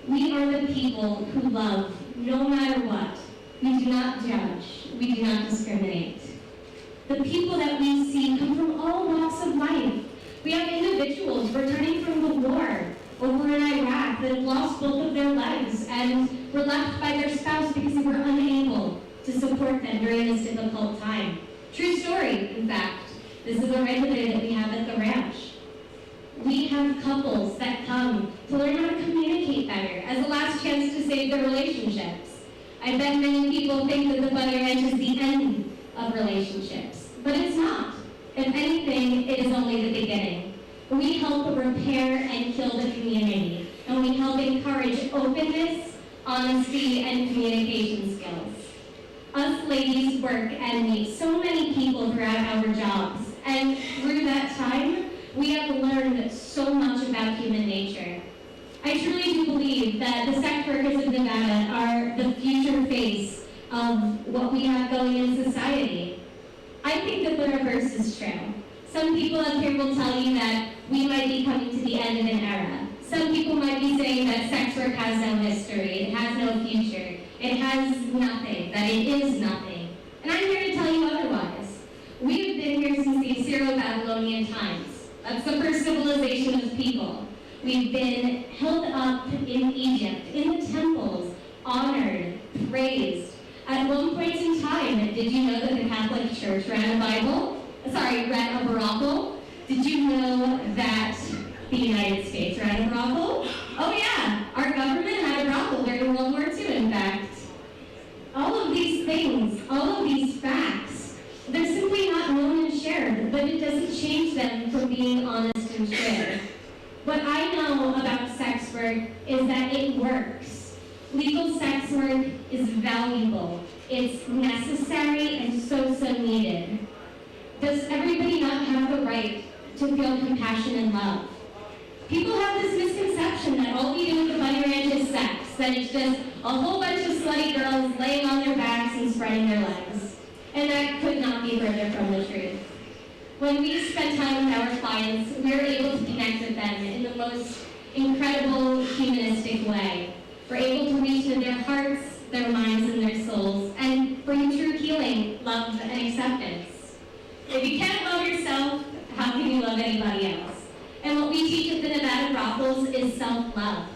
We are the people who love no matter what. We do not judge. We do not discriminate. The people that we see come from all walks of life. We have individuals returning from the war over in Iraq that have lost both of their legs and were left by their spouse because they were unable to support them during this difficult time. True story, in fact. This is a regulator that we have at the ranch. We have couples that come to learn how to communicate better as a last chance to save their relationships. I bet many people think that the Bunny Ranch is the end of relationships, but it's not. If anything, it is only the beginning. We help repair and heal the community, and we help encourage openness, honesty, and communication skills. Us ladies work and meet so many people throughout our jobs, and through that time, we have learned so much about human nature. I truly do believe that the sex workers of Nevada are the future face of what we have going in society. I think that the reverse is true. Some people up here will tell you that we might be coming to the end of an era. Some people might be saying that sex work has no history, it has no future, it has nothing, that it is nothing. And I'm here to tell you otherwise. We have been here since the Assyro-Babylonian times. That's the first civilization of people. We've been held up in Egypt, in the temples, honored, praised. At one point in time, did you know that the Catholic Church ran a brothel? Did you know that the United States ran a brothel? Oh yeah, What I know about sex work is that it works. Legal sex work is valuable. It's necessary and so needed. Does everybody not have the right to feel compassion and love? People have this misconception that all we do at the Bunny Ranch is sex, that it's just a whole bunch of slutty girls laying on their backs and spreading their legs. And that could not be further from the truth. When we spend time with our clients, we are able to connect with them in the most incredible humanistic way. We're able to reach into their hearts, their minds, and their souls, and bring true healing, love, and acceptance. If you can't love yourself, how can you love anybody else? And what we teach at the Nevada Brothels is self-love.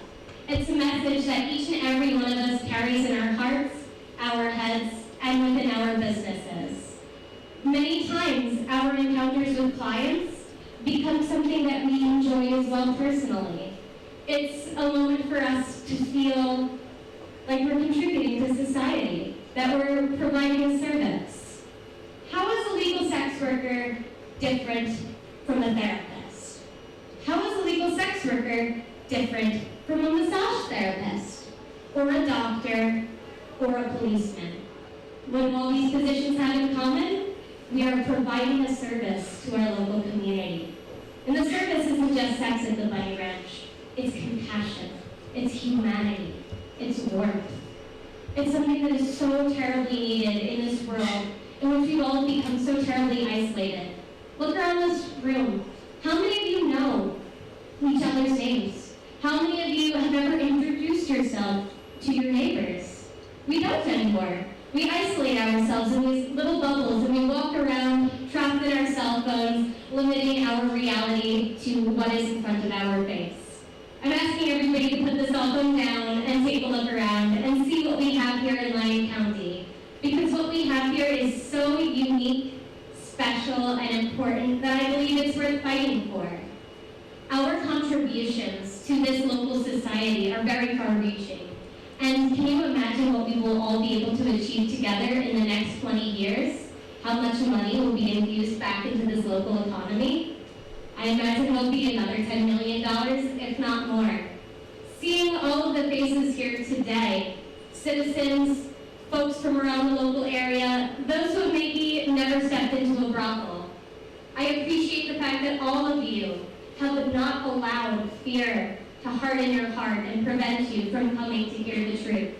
It's a message that each and every one of us carries in our hearts, our heads, and within our businesses. Many times, our encounters with clients become something that we enjoy as well personally. It's a moment for us to feel like we're contributing to society, that we're providing a service. How is a legal sex worker different from a therapist? How is a legal sex worker different from a massage therapist, or a doctor, or a policeman? What do all these positions have in common? We are providing a service to our local community. And the service isn't just sex at the Bunny Ranch. It's compassion. It's humanity. It's warmth. It's something that is so terribly needed in this world in which we've all become so terribly isolated. Look around this room. How many of you know each other's names? How many of you have ever introduced yourself to your neighbors? We don't anymore. We isolate ourselves in these little bubbles and we walk around trapped in our cell phones, limiting our reality to what is in front of our face. I'm asking everybody to put the cell phone down and take a look around and see what we have here in Lyon County. Because what we have here is so unique, special, and important that I believe it's worth fighting for. Our contributions to this local society are very far-reaching. And can you imagine what we will all be able to achieve together in the next 20 years? How much money will be infused back into this local economy? I imagine it will be another $10 million, if not more. Seeing all of the faces here today, citizens, folks from around the local area, those who have maybe never stepped into a brothel, I appreciate the fact that all of you have not allowed fear to harden your heart and prevent you from coming to hear the truth.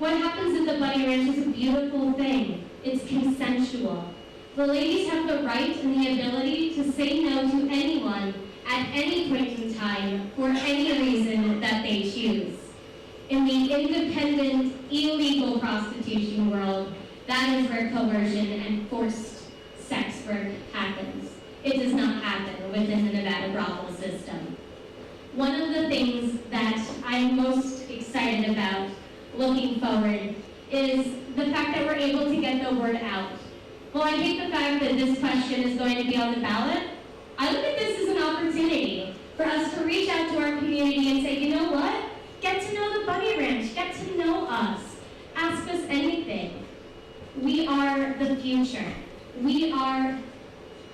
What happens at the Bunny Ranch is a beautiful thing. It's consensual. The ladies have the right and the ability to say no to anyone at any point in time for any reason that they choose. In the independent, illegal prostitution world, that is where coercion and forced sex work happens. It does not happen within the Nevada brothel system. One of the things that I'm most excited about looking forward is the fact that we're able to get the word out. Well, I hate the fact that this question is going to be on the ballot. I look at this as an opportunity for us to reach out to our community and say, you know what? Get to know the Bunny Ranch. Get to know us. Ask us anything. We are the future. We are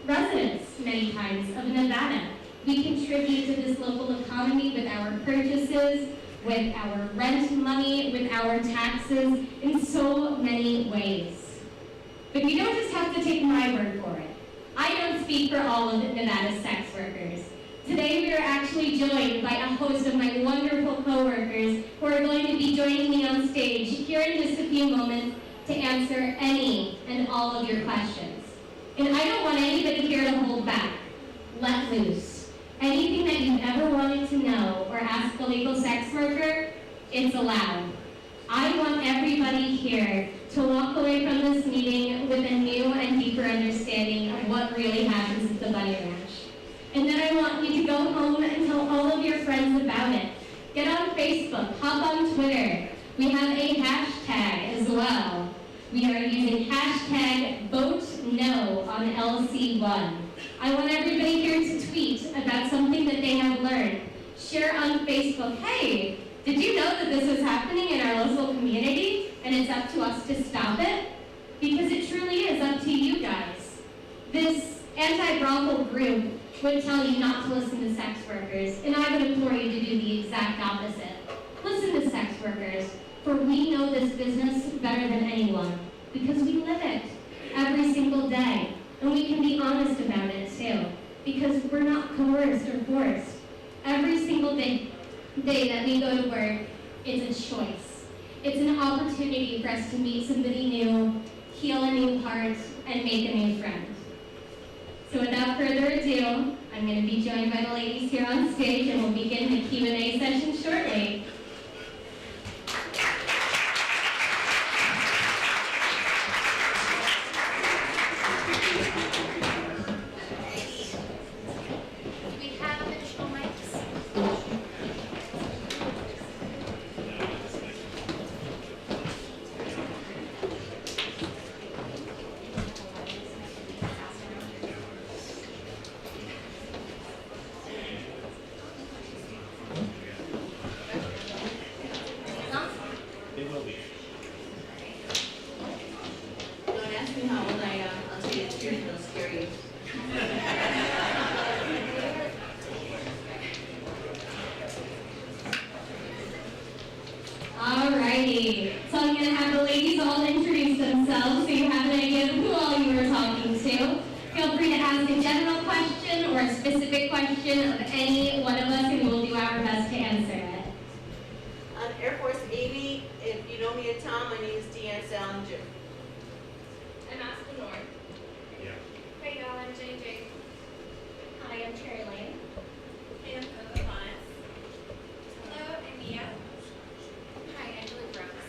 residents, many times, of Nevada. We contribute to this local economy with our purchases, with our rent money, with our taxes, in so many ways. But you don't just have to take my word for it. I don't speak for all of Nevada's sex workers. Today we are actually joined by a host of my wonderful coworkers who are going to be joining me on stage here in just a few moments to answer any and all of your questions. And I don't want anybody here to hold back. Let loose. Anything that you've ever wanted to know or ask a legal sex worker, it's allowed. I want everybody here to walk away from this meeting with a new and deeper understanding of what really happens at the Bunny Ranch. And then I want you to go home and tell all of your friends about it. Get on Facebook, hop on Twitter. We have a hashtag as well. We are using hashtag #VoteNo on LC1. I want everybody here to tweet about something that they have learned. Share on Facebook, hey, did you know that this is happening in our local community and it's up to us to stop it? Because it truly is up to you guys. This anti-brothel group would tell you not to listen to sex workers. exact opposite. Listen to sex workers, for we know this business better than anyone, because we live it every single day. And we can be honest about it too, because we're not coerced or forced. Every single day that we go to work, it's a choice. It's an opportunity for us to meet somebody new, heal a new heart, and make a new friend. So without further ado, I'm going to be joined by the ladies here on stage, and we'll begin the Q&A session shortly. We have additional mics. Don't ask me how old I am. I'll tell you the truth, it'll scare you. Alrighty, so I'm going to have the ladies all introduce themselves so you have an idea of who all you were talking to. Feel free to ask a general question or a specific question of any one of us, and we will do our best to answer it. I'm Air Force Amy. If you know me as Tom, my name is Deanne Salinger. I'm Aspen North. Hey y'all, I'm JJ. Hi, I'm Cherry Lane. And Pocahontas. Hello, I'm Mia. Hi, Angela Brooks.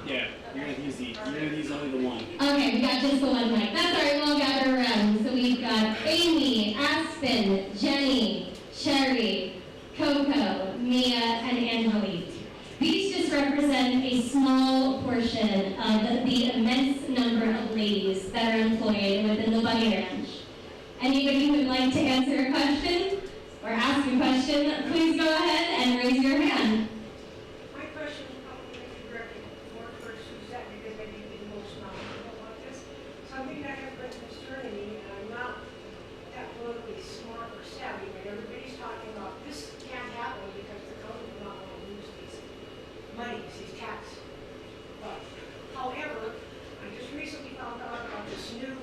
Yeah, you're gonna use only the one. Okay, we got just the one mic. That's all right, we'll all gather around. So we've got Amy, Aspen, Jenny, Cherry, Coco, Mia, and Angelique. These just represent a small portion of the immense number of ladies that are employed within the Bunny Ranch. Anybody who would like to answer a question or ask a question, please go ahead and raise your hand. My question is probably directed more towards Suzette because I think the most knowledgeable about this. Something that has been concerning me, and I'm not that politically smart or savvy, but everybody's talking about this can't happen because the county will not want to lose these monies, these tax. But, however, I just recently found out about this new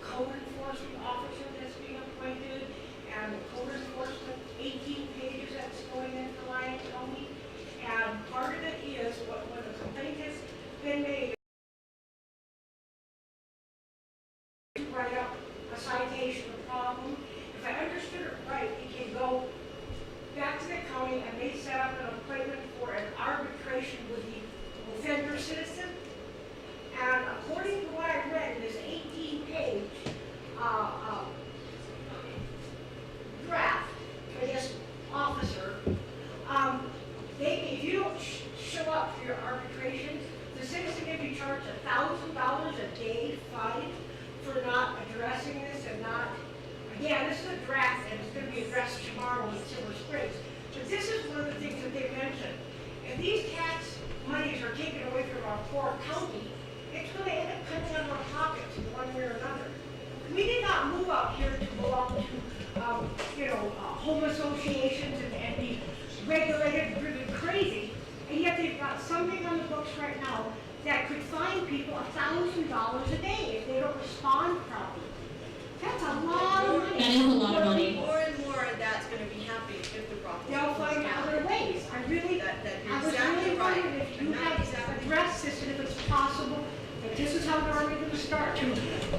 code enforcement officer that's being appointed, and the code enforcement 18 pages that's going in for Lyon County. And part of it is when a complaint has been made, to write up a citation, a problem. If I understood it right, it can go back to the county and they set up an appointment for an arbitration with the offender citizen. And according to what I read in this 18-page draft for this officer, if you don't show up for your arbitration, the citizen can be charged $1,000 a day fine for not addressing this and not, again, this is a draft and it's going to be addressed tomorrow in Silver Springs. But this is one of the things that they mentioned. If these tax monies are taken away from our poor county, it's going to end up coming out of our pockets in one way or another. We did not move out here to belong to, home associations and be regulated, driven crazy, and yet they've got something on the books right now that could fine people $1,000 a day if they don't respond properly. That's a lot of money. That is a lot of money. More and more of that's going to be happening if the brothels. They'll find other ways. I was exactly really right. wondering if you You're have exactly addressed this and if it's possible that this is how they're already going to start to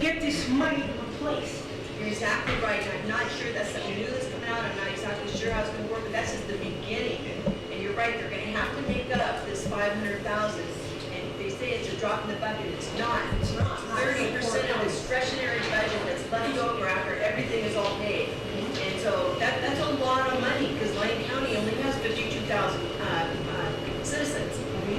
get this money replaced. You're exactly right. And I'm not sure that's something new that's coming out. I'm not exactly sure how it's going to work, but that's just the beginning. And you're right. They're going to have to make up this $500,000. And they say it's a drop in the bucket. It's not. It's not. 30% of discretionary budget that's left over after everything is all paid. And so that's a lot of money because Lyon County only has 52,000 citizens.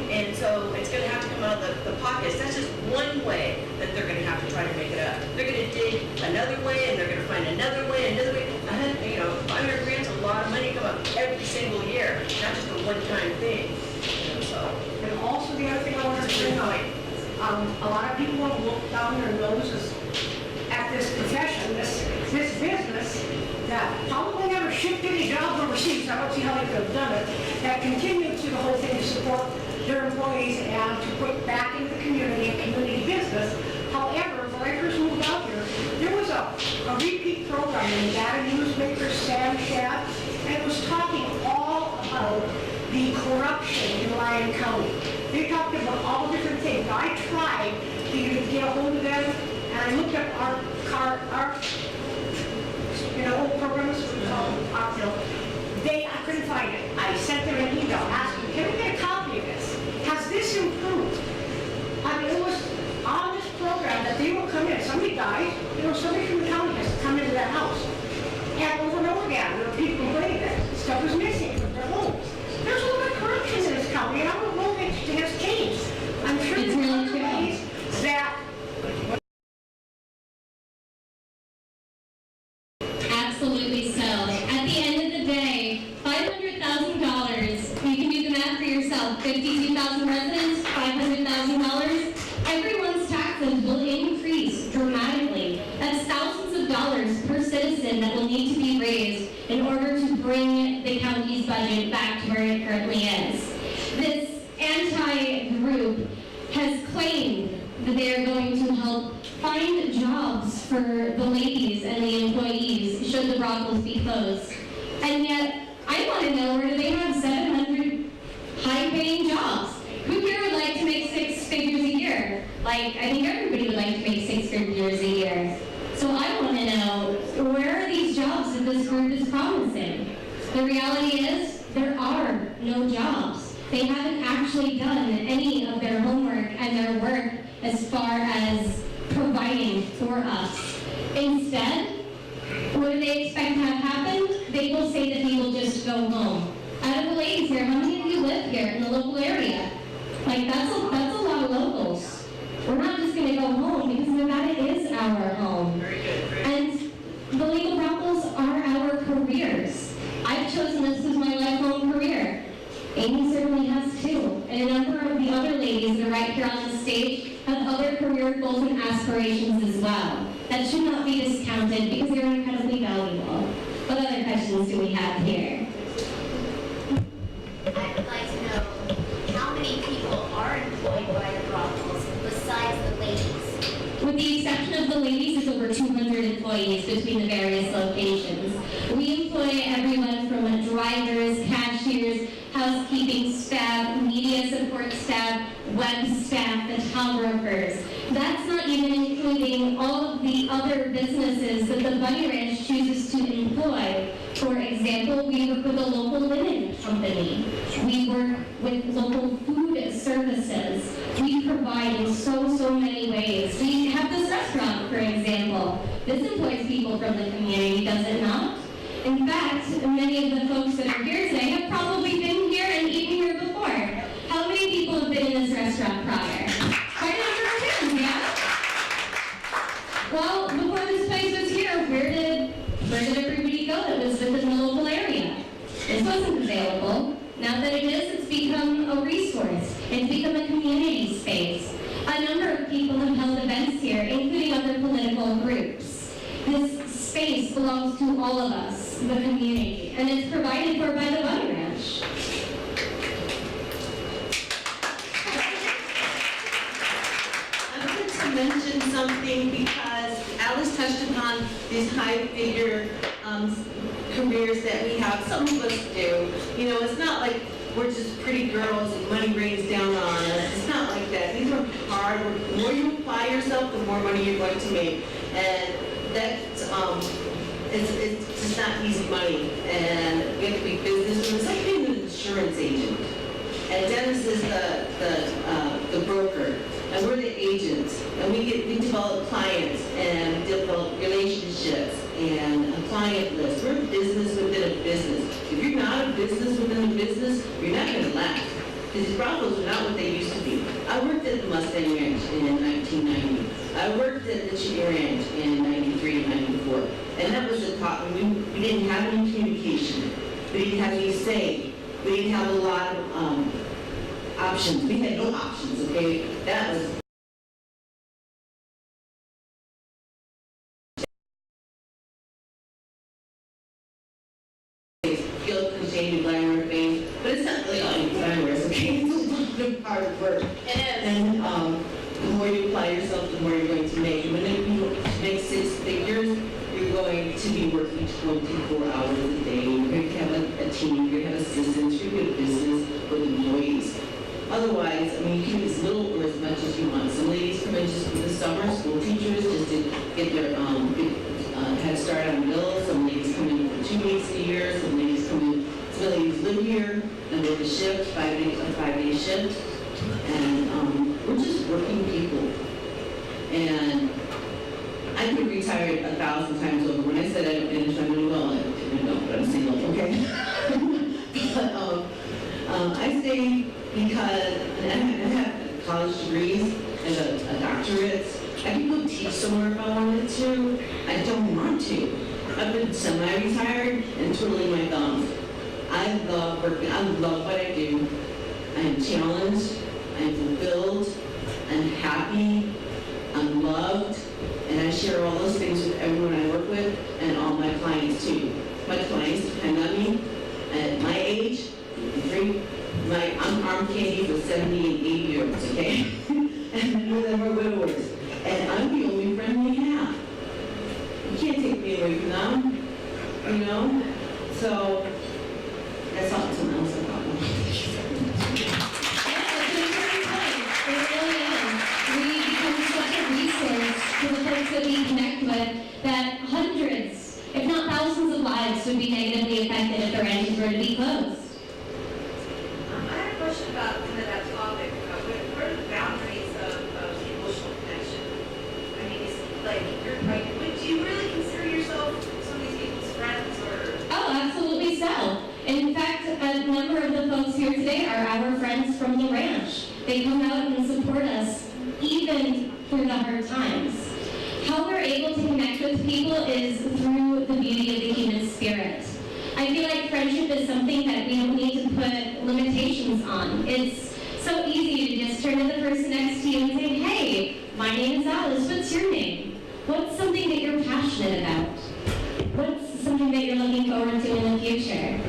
And so it's going to have to come out of the pockets. That's just one way that they're going to have to try to make it up. They're going to dig another way, and they're going to find another way, another way. 500 grand's a lot of money come up every single year, not just a one-time thing. And also the other thing I wanted to bring up, a lot of people have looked down their noses at this profession, this business, that probably never shipped any jobs overseas. I don't see how they could have done it. that continue to the whole thing to support their employees and to put back into the community and community business. However, when I first moved out here, there was a repeat program in the data newsmaker, Sam Shad, and it was talking all about the corruption in Lyon County. They talked about all different things. I tried to get a hold of them, and I looked up our old programs, I couldn't find it. I sent them an email asking, can we get a copy of this? Has this improved? I mean, it was on this program that they will come in. Somebody dies, somebody from the county has to come into their house. And over and over again, there were people complaining that stuff was missing from their homes. There's a lot of corruption in this county, and I don't know if it has changed. I'm sure It's there's really other true. ways that Absolutely so. At the end of the day, $500,000, you can do the math for yourself, 52,000 residents, $500,000, everyone's taxes will increase dramatically. That's thousands of dollars per citizen that will need to be raised in order to bring the county's budget back to where it currently is. This anti-group has claimed that they are going to help find jobs for the ladies and the employees should the brothels be closed. And yet, I want to know, where do they have 700 high-paying jobs? Who here would like to make 6 figures a year? Like, I think everybody would like to make 6 figures a year. So I want to know, where are these jobs that this group is promising? The reality is, there are no jobs. They haven't actually done any of their homework and their work as far as providing for us. Instead, what do they expect to have happen? They will say that we will just go home. Out of the ladies here, how many of you live here in the local area? Like, that's a lot of locals. We're not just going to go home because Nevada is our home. And the legal brothels are our careers. I've chosen this as my lifelong career. Amy certainly has too. And a number of the other ladies that are right here on the stage have other career goals and aspirations as well. That should not be discounted because they're incredibly valuable. What other questions do we have here? I would like to know how many people are employed by the brothels besides the ladies? With the exception of the ladies, it's over 200 employees between the various locations. We employ everyone from drivers, cashiers, housekeeping staff, media support staff, web staff, photographers. That's not even including all of the other businesses that the Bunny Ranch chooses to employ. For example, we work with a local linen company. We work with local food services. We provide in so many ways. We have this restaurant, for example. This employs people from the community, does it not? In fact, many of the folks that are here today have probably been here and eaten here before. How many people have been in this restaurant prior? Quite a number of hands, yeah? Well, before this place was here, where did everybody go that was within the local area? This wasn't available. Now that it is, it's become a resource. It's become a community space. A number of people have held events here, including other political groups. This space belongs to all of us, the community, and it's provided for by the Bunny Ranch. I wanted to mention something because Alice touched upon these high-figure careers that we have. Some of us do. You know, it's not like we're just pretty girls and money rains down on us. It's not like that. These are hard work. The more you apply yourself, the more money you're going to make. And that's, it's just not easy money. And we have to be business. It's like being an insurance agent. And Dennis is the broker. And we're the agents. And we develop clients and develop relationships and a client list. We're a business within a business. If you're not a business within a business, you're not going to last. These brothels are not what they used to be. I worked at the Mustang Ranch in 1990. I worked at the Chicken Ranch in 93 and 94. And that was the top. We didn't have any communication. We didn't have any say. We didn't have a lot of options. We had no options, okay? That was guilt, shame, glamour, fame. But it's not hard work. It is. And the more you apply yourself, the more you're going to make. When you make 6 figures, you're going to be working 24 hours a day. You're going to have a team, you're going to have assistants, you're going to do business with employees. Otherwise, I mean, you can do as little or as much as you want. Some ladies come in just for the summer, school teachers, just to get their head start on bills. Some ladies come in for 2 weeks a year. Some ladies come in, some ladies live here and work a shift, a 5-day shift. And we're just working people. And I could have retired 1,000 times over. When I said I don't finish, I'm going to go, I don't, but I'm single, okay? But I stay because I have college degrees and a doctorate. I could go teach somewhere if I wanted to. I don't want to. I've been semi-retired and twiddling my thumbs. I love working. I love what I do. I am challenged. I am fulfilled. I'm happy. I'm loved. And I share all those things with everyone I work with and all my clients too. My clients depend on me. At my age, 53, I'm arm candy for 70 and 80-year-olds, okay? And many of them are widowers. And I'm the only friend they have. You can't take me away from them, you know? So, that's all someone else I thought of. It really is. We become such a resource to the folks that we connect with that hundreds, if not thousands of lives would be negatively affected if the ranches were to be closed. I have a question about kind of that topic. What are the boundaries of the emotional connection? I mean, it's like, do you really consider yourself some of these people's friends or? Oh, absolutely so. In fact, a number of the folks here today are our friends from the ranch. They come out and support us even through the hard times. How we're able to connect with people is through the beauty of the human spirit. I feel like friendship is something that we don't need to put limitations on. It's so easy to just turn to the person next to you and say, hey, my name is Alice, what's your name? What's something that you're passionate about? What's something that you're looking forward to in the future?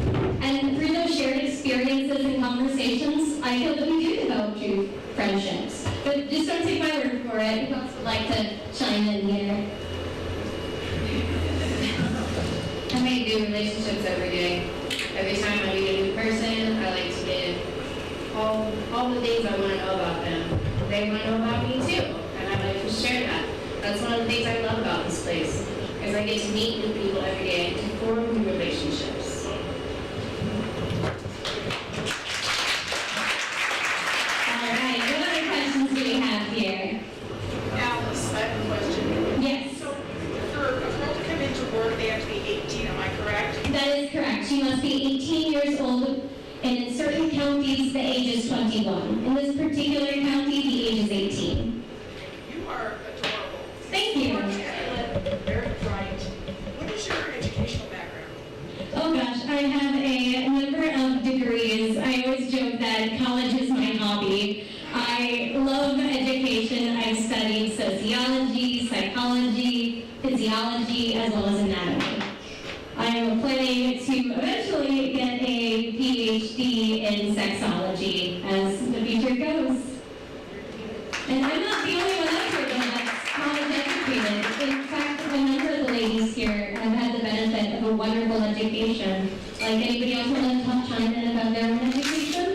And through those shared experiences and conversations, I feel that we do develop true friendships. But just don't take my word for it. Who else would like to chime in here? I make new relationships every day. Every time I meet a new person, I like to give all the things I want to know about them. They want to know about me too, and I like to share that. That's one of the things I love about this place, is I get to meet new people every day and to form new relationships. All right, what other questions do we have here? Alice, I have a question. Yes, So for a girl to come into work, they have to be 18, am I correct? that is correct. She must be 18 years old, and in certain counties, the age is 21. In this particular county, the age is 18. You are adorable. Thank you. Very bright. What is your educational background? Oh gosh, I have a number of degrees. I always joke that college is my hobby. I love education. I've studied sociology, psychology, physiology, as well as anatomy. I am planning to eventually get a PhD in sexology as the future goes. And I'm not the only one out here that's college educated. In fact, a number of the ladies here have had the benefit of a wonderful education. Like, anybody else want to chime in about their own education?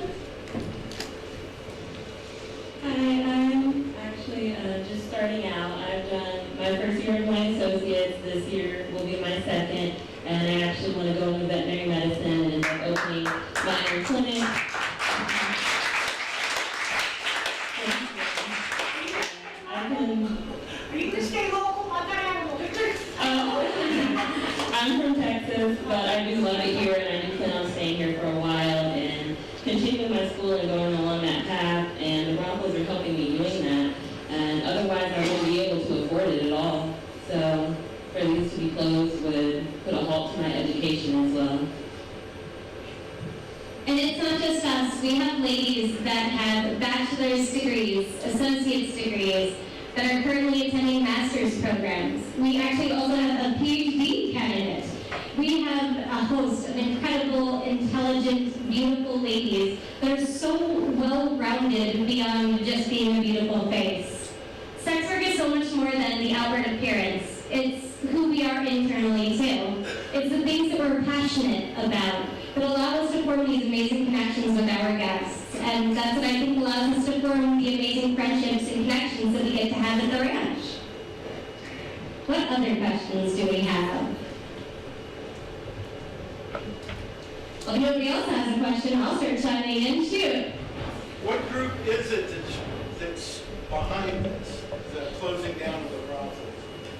Hi, I'm actually just starting out. I've done my first year of my associates. This year will be my second. And I actually want to go into veterinary medicine and I'm opening my own clinic. Are you going to stay local? I've got animals. I'm from Texas, but I do love it here and I do plan on staying here for a while and continuing my school and going along that path. And the Brothels are helping me doing that. And otherwise I wouldn't be able to afford it at all. So for these to be closed would put a halt to my education as well. And it's not just us. We have ladies that have bachelor's degrees, associate's degrees, that are currently attending master's programs. We actually also have a PhD candidate. We have a host of incredible, intelligent, beautiful ladies that are so well-rounded passionate about, that allow us to form these amazing connections with our guests. And that's what I think allows us to form the amazing friendships and connections that we get to have at the ranch. What other questions do we have? Well, if nobody else has a question, I'll start chiming in. Shoot. What group is it that's behind this, the closing down of the brothels?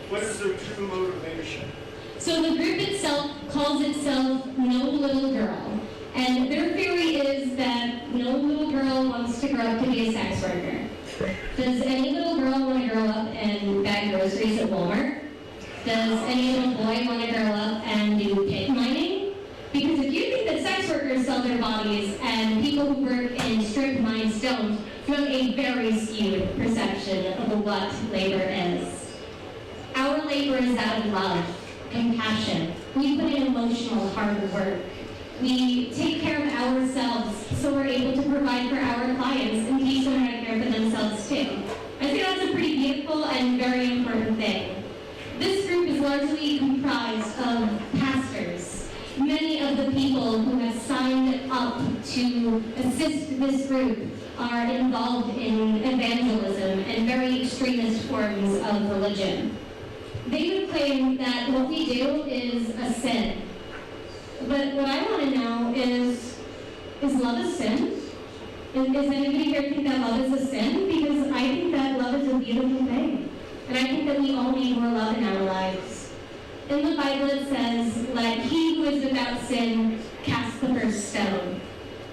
What is their true motivation? So the group itself calls itself No Little Girl. And their theory is that no little girl wants to grow up to be a sex worker. Does any little girl want to grow up and bag groceries at Walmart? Does any little boy want to grow up and do pig mining? Because if you think that sex workers sell their bodies and people who work in strip mines don't, you have a very skewed perception of what labor is. Our labor is out of love, compassion. We put in emotional hard work. We take care of ourselves so we're able to provide for our clients and teach them how to care for themselves too. I think that's a pretty beautiful and very important thing. This group is largely comprised of pastors. Many of the people who have signed up to assist this group are involved in evangelism and very extremist forms of religion. They would claim that what we do is a sin. But what I want to know is love a sin? Is anybody here think that love is a sin? Because I think that love is a beautiful thing. And I think that we all need more love in our lives. In the Bible it says, let he who is without sin cast the first stone.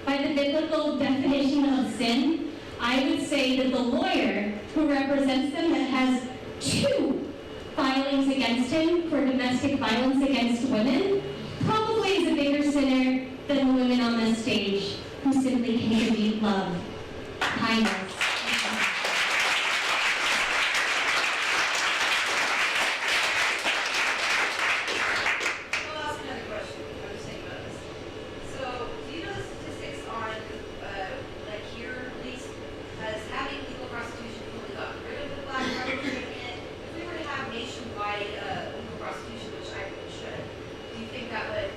By the biblical definition of sin, I would say that the lawyer who represents them that has 2 filings against him for domestic violence against women probably is a bigger sinner than the women on this stage who simply contribute love, kindness. I'll ask another question. I'm just thinking about this. So, do you know the statistics on, like here at least, has having legal prostitution really gotten rid of the black market treatment? If we were to have nationwide legal prostitution, which I think we should, do you think that would,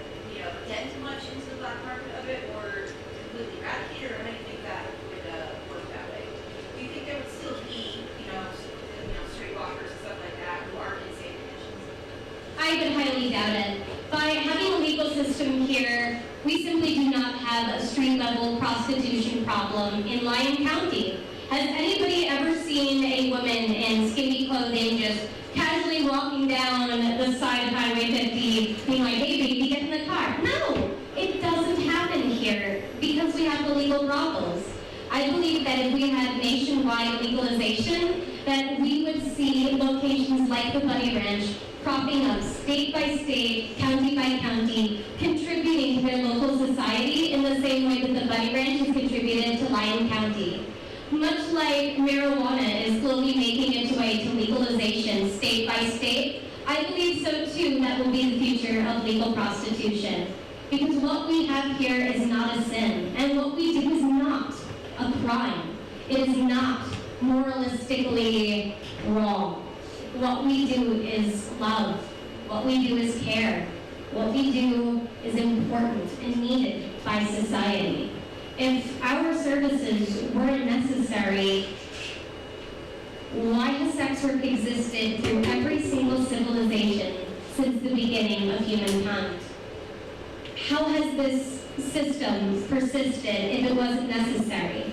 dent much into the black market of it, or completely eradicate it, or how do you think that would work that way? Do you think there would still be, streetwalkers and stuff like that who aren't in safe conditions? I would highly doubt it. By having a legal system here, we simply do not have a street-level prostitution problem in Lyon County. Has anybody ever seen a woman in skinny clothing just casually walking down the side of Highway 50 being like, hey baby, get in the car? No, it doesn't happen here because we have the legal brothels. I believe that if we had nationwide legalization, that we would see locations like the Bunny Ranch propping up state by state, county by county, contributing to their local society in the same way that the Bunny Ranch has contributed to Lyon County. Much like marijuana is slowly making its way to legalization state by state, I believe so too that will be the future of legal prostitution. Because what we have here is not a sin, and what we do is not a crime. It is not moralistically wrong. What we do is love. What we do is care. What we do is important and needed by society. If our services weren't necessary, why has sex work existed through every single civilization since the beginning of humankind? How has this system persisted if it wasn't necessary?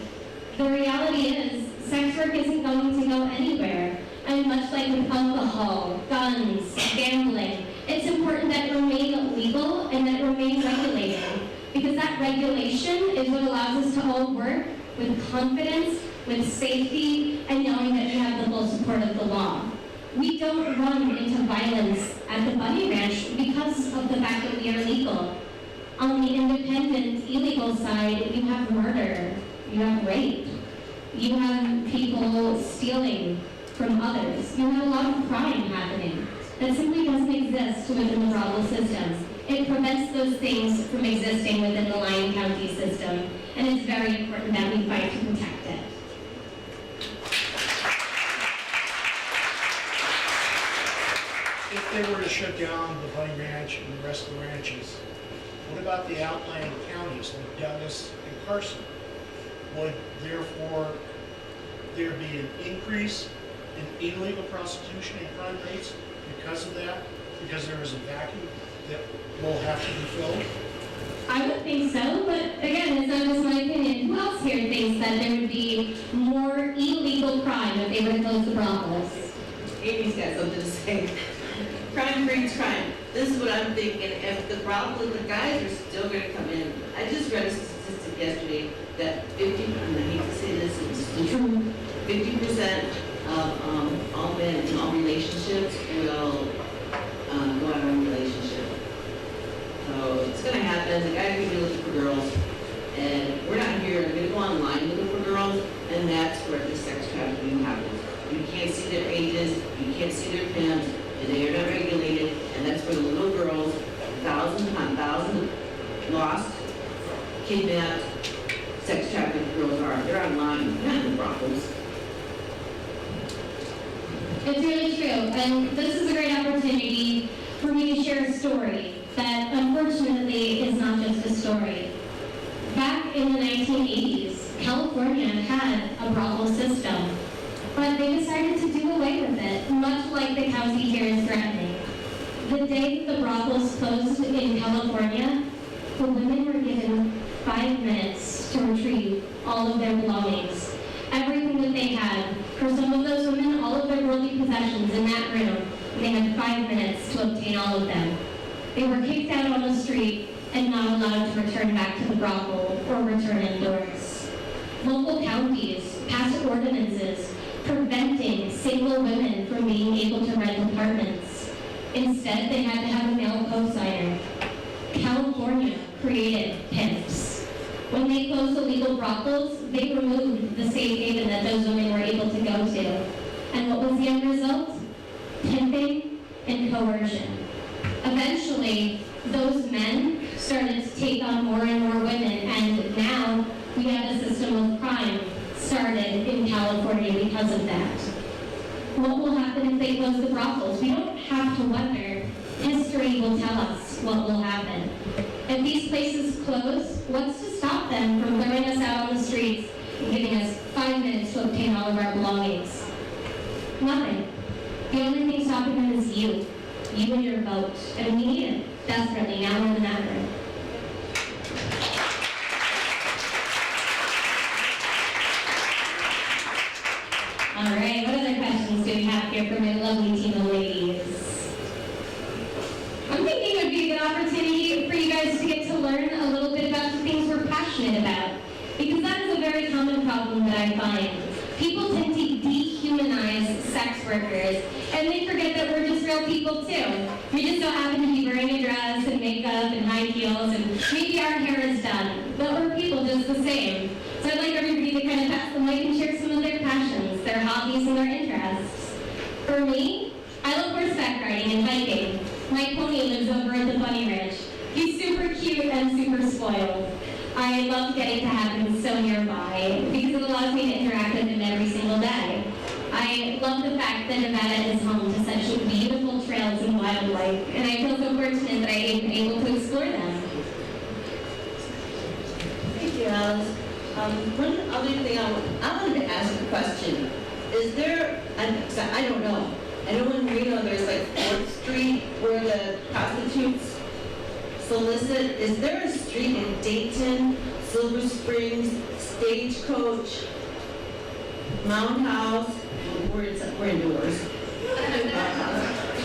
The reality is, sex work isn't going to go anywhere. And much like with alcohol, guns, gambling, it's important that it remain legal and that it remain regulated. Because that regulation is what allows us to all work with confidence, with safety, and knowing that we have the full support of the law. We don't run into violence at the Bunny Ranch because of the fact that we are legal. On the independent, illegal side, you have murder, you have rape, you have people stealing from others. You have a lot of crime happening that simply doesn't exist within the brothel system. It prevents those things from existing within the Lyon County system, and it's very important that we fight to protect it. If they were to shut down the Bunny Ranch and the rest of the ranches, What about the outlying counties like Douglas and Carson? Would therefore there be an increase in illegal prostitution and crime rates because of that? Because there is a vacuum that will have to be filled? I would think so, but again, it's not just my opinion. Who else here thinks that there would be more illegal crime if they were to close the brothels? Amy's got something to say. Crime breeds crime. This is what I'm thinking. If the brothel, the guys are still going to come in. I just read a statistic yesterday that 50, and I hate to say this, it's the truth, 50% of all men in all relationships will go out on a relationship. So it's going to happen. The guys are going to be looking for girls. And we're not here. They're going to go online looking for girls, and that's where the sex trafficking happens. You can't see their ages, you can't see their pimps, and they are not regulated, and that's where the little girls, thousands upon thousands, lost, kidnapped, sex trafficked girls are. They're online, not in the brothels. It's really true, and this is a great opportunity for me to share a story that unfortunately is not just a story. Back in the 1980s, California had a brothel system, but they decided to do away with it, much like the county here is threatening. The day the brothels closed in California, the women were given 5 minutes to retrieve all of their belongings, everything that they had. For some of those women, all of their worldly possessions in that room, and they had 5 minutes to obtain all of them. They were kicked out on the street and not allowed to return back to the brothel or return indoors. Local counties passed ordinances preventing single women from being able to rent apartments. Instead, they had to have a male co-signer. California created pimps. When they closed illegal brothels, they removed the safe haven that those women were able to go to. And what was the end result? Pimping and coercion. Eventually, those men started to take on more and more women, and now we have a system of crime started in California because of that. What will happen if they close the brothels? We don't have to wonder. History will tell us what will happen. If these places close, what's to stop them from throwing us out on the streets and giving us 5 minutes to obtain all of our belongings? Nothing. The only thing stopping them is you and your vote, and we need it desperately now more than ever. All right, what other questions do we have here from my lovely team of ladies? I'm thinking it would be a good opportunity for you guys to get to learn a little bit about the things we're passionate about, because that is a very common problem that I find. People tend to dehumanize sex workers, and they forget that we're just real people too. We just don't happen to be wearing a dress and makeup and high heels, and maybe our hair is done, but we're people just the same. So I'd like everybody to kind of pass the mic and share some of their passions, their hobbies, and their interests. For me, I love horseback riding and hiking. My pony lives over at the Bunny Ranch. He's super cute and super spoiled. I love getting to have him so nearby because it allows me to interact with him every single day. I love the fact that Nevada is home to such beautiful trails and wildlife, and I feel so fortunate that I am able to explore them. Thank you, Alice. One other thing I wanted to ask a question. Is there, I don't know. I know in Reno there's like 4th Street where the prostitutes solicit. Is there a street in Dayton, Silver Springs, Stagecoach, Mound House? We're indoors.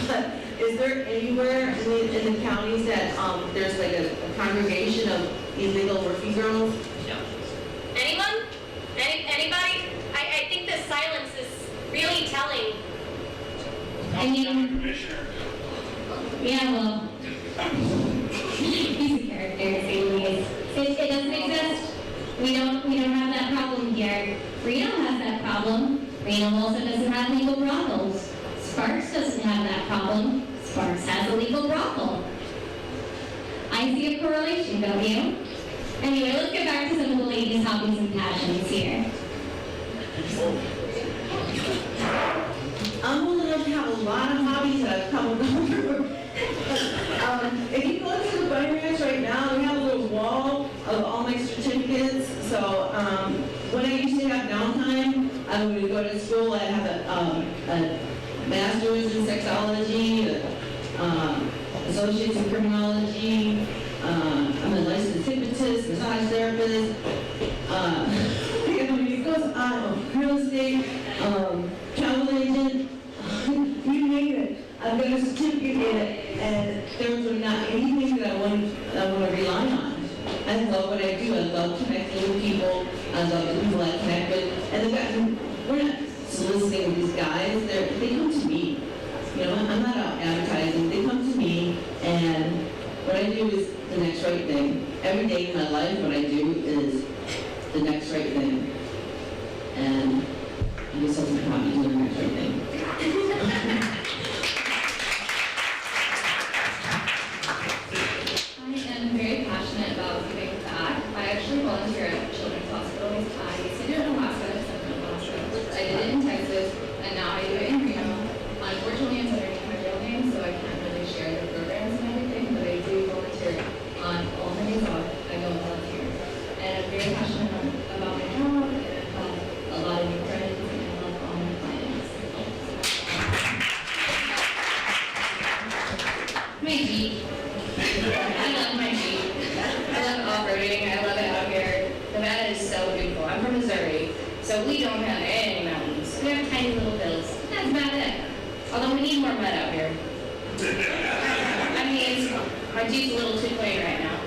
But is there anywhere in the counties that there's like a congregation of illegal working girls? No. Anyone? Anybody? I think the silence is really telling. I mean, yeah, well, he's a character, anyways. It doesn't exist. We don't have that problem here. Reno has that problem. Reno also doesn't have legal brothels. Sparks doesn't have that problem. Sparks has a legal brothel. I see a correlation, don't you? Anyway, let's get back to some of the ladies' hobbies and passions here. I'm old enough to have a lot of hobbies that I've come over. If you go to the Bunny Ranch right now, we have a little wall of all my certificates. So when I used to have downtime, I would go to school. I'd have a master's in sexology, associates in criminology. I'm a licensed hypnotist, massage therapist. It goes on, real estate, travel agent, you name it. I've got a certificate in it, and there's not anything that I want to rely on. I love what I do. I love connecting with people. I love the people I connect with. And we're not soliciting these guys. They come to me. You know, I'm not out advertising. They come to me, and what I do is the next right thing. Every day in my life, what I do is the next right thing. And I guess I'm happy doing the next right thing. I am very passionate about giving back. I actually volunteer at Children's Hospital. I used to do it in Alaska, I did it in Texas, and now I do it in Reno. Unfortunately, it's underneath my real name, so I can't really share the programs and everything, but I do volunteer on all my days off. I go volunteer. And I'm very passionate about my job, and I have a lot of new friends, and I love all my clients. My Jeep. I love my Jeep. I love off-roading. I love it out here. Nevada is so beautiful. I'm from Missouri, so we don't have any mountains. We have tiny little hills. That's about it. Although we need more mud out here. I mean, my Jeep's a little too plain right now.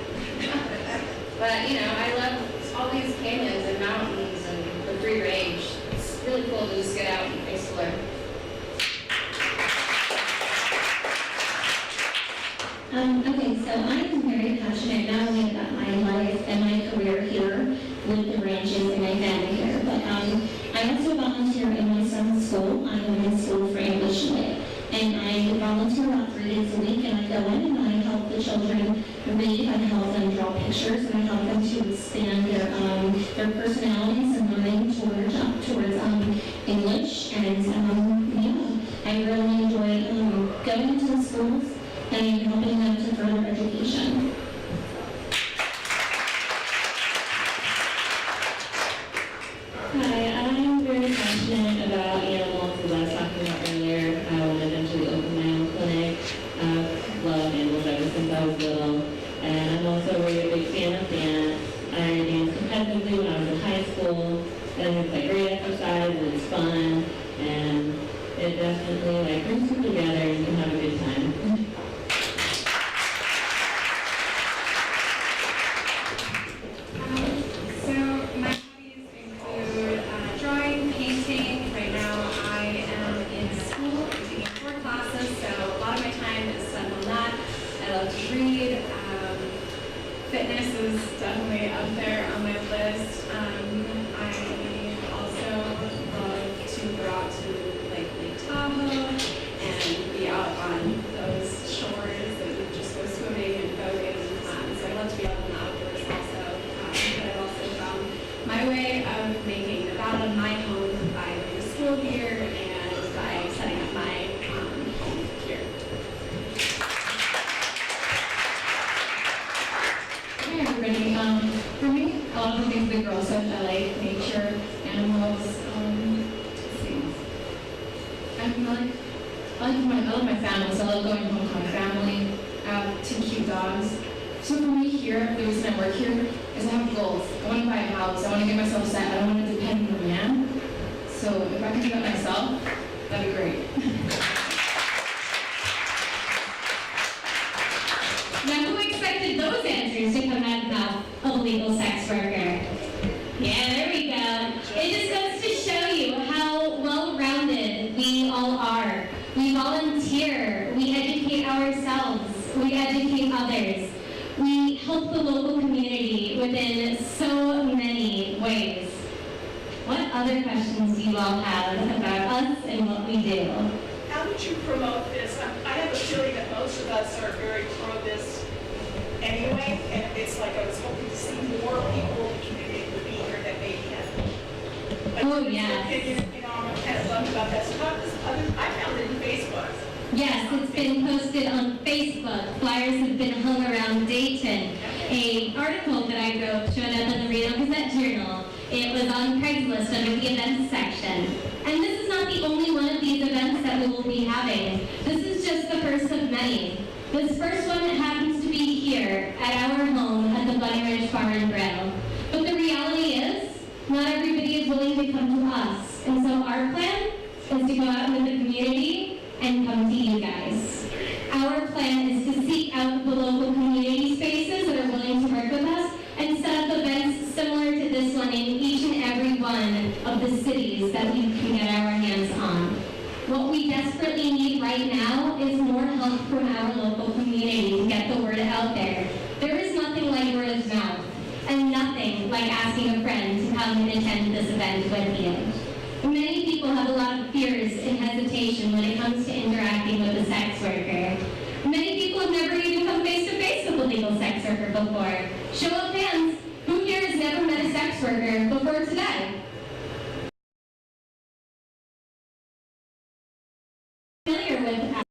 But, you know, I love all these canyons and mountains and the free range. It's really cool to just get out and explore. Okay, so I am very passionate not only about my life and my career here with the ranches and my family here, but I also volunteer in my son's school. I am in school for English Lit, and I volunteer about 3 days a week, and I go in and I help the children read, I help them draw pictures, and I help them to expand their personalities and learning towards English. And yeah, I really enjoy going into the schools and helping them to further education. Hi, I'm very passionate about animals, as I was talking about earlier. I want to eventually open my own clinic. I've loved animals ever since I was little. And I'm also a really big fan of dance. I danced competitively when I was in high school. And it's like great exercise and it's fun. And it definitely brings people together and you can have a good time. Fitness is definitely up there on my list. I also love to go out to Lake Tahoe and be out on those shores and just go swimming and boating. So I love to be out in the outdoors also. But I've also found my way of making Nevada my home by going to school here and by setting up my home here. Hi everybody. For me, a lot of the things the girls said, I like nature, animals. Let's see. I love my family, so I love going home to my family. I have 2 cute dogs. So for me here, the reason I work here is I have goals. I want to buy a house. I want to get myself set. I don't want to depend on a man. So if I can do that myself, that'd be great. Now, who expected those answers to come out of the mouth of a legal sex worker? Yeah, there we go. It just goes to show you how well-rounded we all are. We volunteer, we educate ourselves, we educate others. We help the local community within so many ways. What other questions do you all have about us and what we do? How did you promote this? I have a feeling that most of us are very pro this anyway, and it's like I was hoping to see more people in the community would be here that maybe have. Oh, yeah. Opinion, I'm kind of bummed about that. So how does I found it in Facebook. Yes, it's been posted on Facebook. Flyers have been hung around Dayton. An article that I wrote showed up in the Reno Gazette-Journal. It was on Craigslist under the events section. And this is not the only one of these events that we will be having. This is just the first of many. This first one happens to be here at our home at the Bunny Ridge Bar and Grill. But the reality is, not everybody is willing to come to us. And so our plan is to go out into the community and come to you guys. Our plan is to seek out the local community spaces that are willing to work with us and set up events similar to this one in each and every one of the cities that we can get our hands on. What we desperately need right now is more help from our local community to get the word out there. There is nothing like word of mouth, and nothing like asking a friend to come and attend this event with you. Many people have a lot of fears and hesitation when it comes to interacting with a sex worker. Many people have never even come face to face with a legal sex worker before. Show of hands, who here has never met a sex worker before today? Familiar with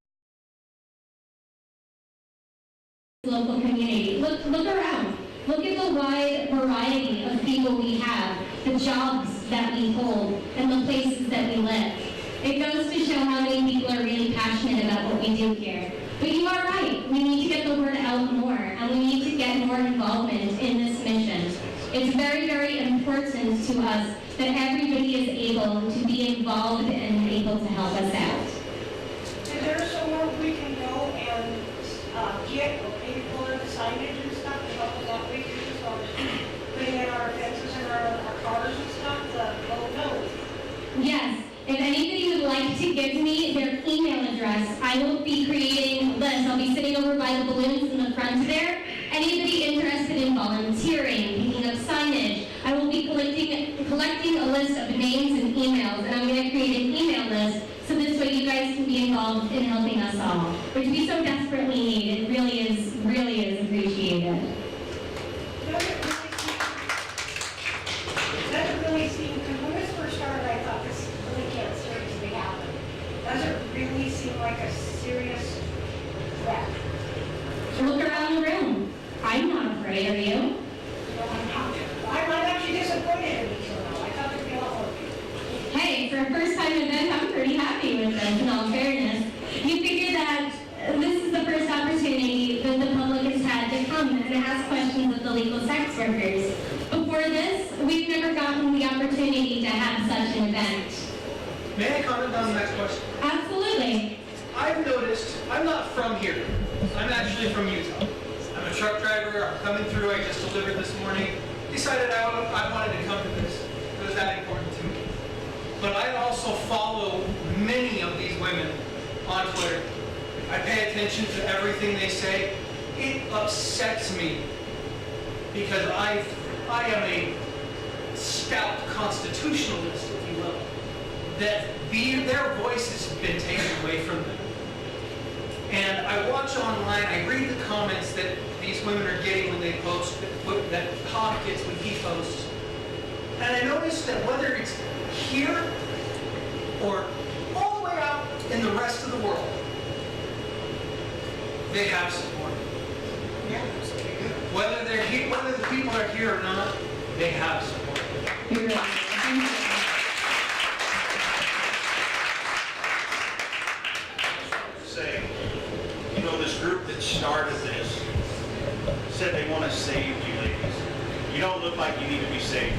local community. Look around. Look at the wide variety of people we have, the jobs that we hold, and the places that we live. It goes to show how many people are really passionate about what we do here. But you are right, we need to get the word out more, and we need to get more involvement in this mission. It's very, very important to us that everybody is able to be involved and able to help us out. Is there somewhere we can go and get or pay for the signage and stuff to help with outreaches or putting in our fences and our cars and stuff? No. Yes. If anybody would like to give me their email address, I will be creating a list. I'll be sitting over by the balloons in the front there. Anybody interested in volunteering, picking up signage, I will be collecting a list of names and emails, and I'm going to create an email list so this way you guys can be involved in helping us all, which we so desperately need. It really is appreciated. Doesn't really seem, because when this first started, I thought this really can't seriously happen. Doesn't really seem like a serious threat. Look around the room. I'm not afraid of you. I'm actually disappointed in you, I thought there'd be a lot more people. Hey, for a first-time event, I'm pretty happy with this, in all fairness. You figure that this is the first opportunity that the public has had to come and ask questions of the legal sex workers. Before this, we've never gotten the opportunity to have such an event. May I comment on that question? Absolutely. I've noticed, I'm not from here. I'm actually from Utah. I'm a truck driver. I'm coming through. I just delivered this morning. Decided I wanted to come to this. It was that important to me. But I also follow many of these women on Twitter. I pay attention to everything they say. It upsets me because I am a stout constitutionalist, if you will, that their voice has been taken away from them. And I watch online, I read the comments that these women are getting when they post, that Todd gets when he posts. And I notice that whether it's here or all the way out in the rest of the world, they have support. Whether they're here, whether the people are here or not, they have support. Say, you know, this group that started this said they want to save you ladies. You don't look like you need to be saved.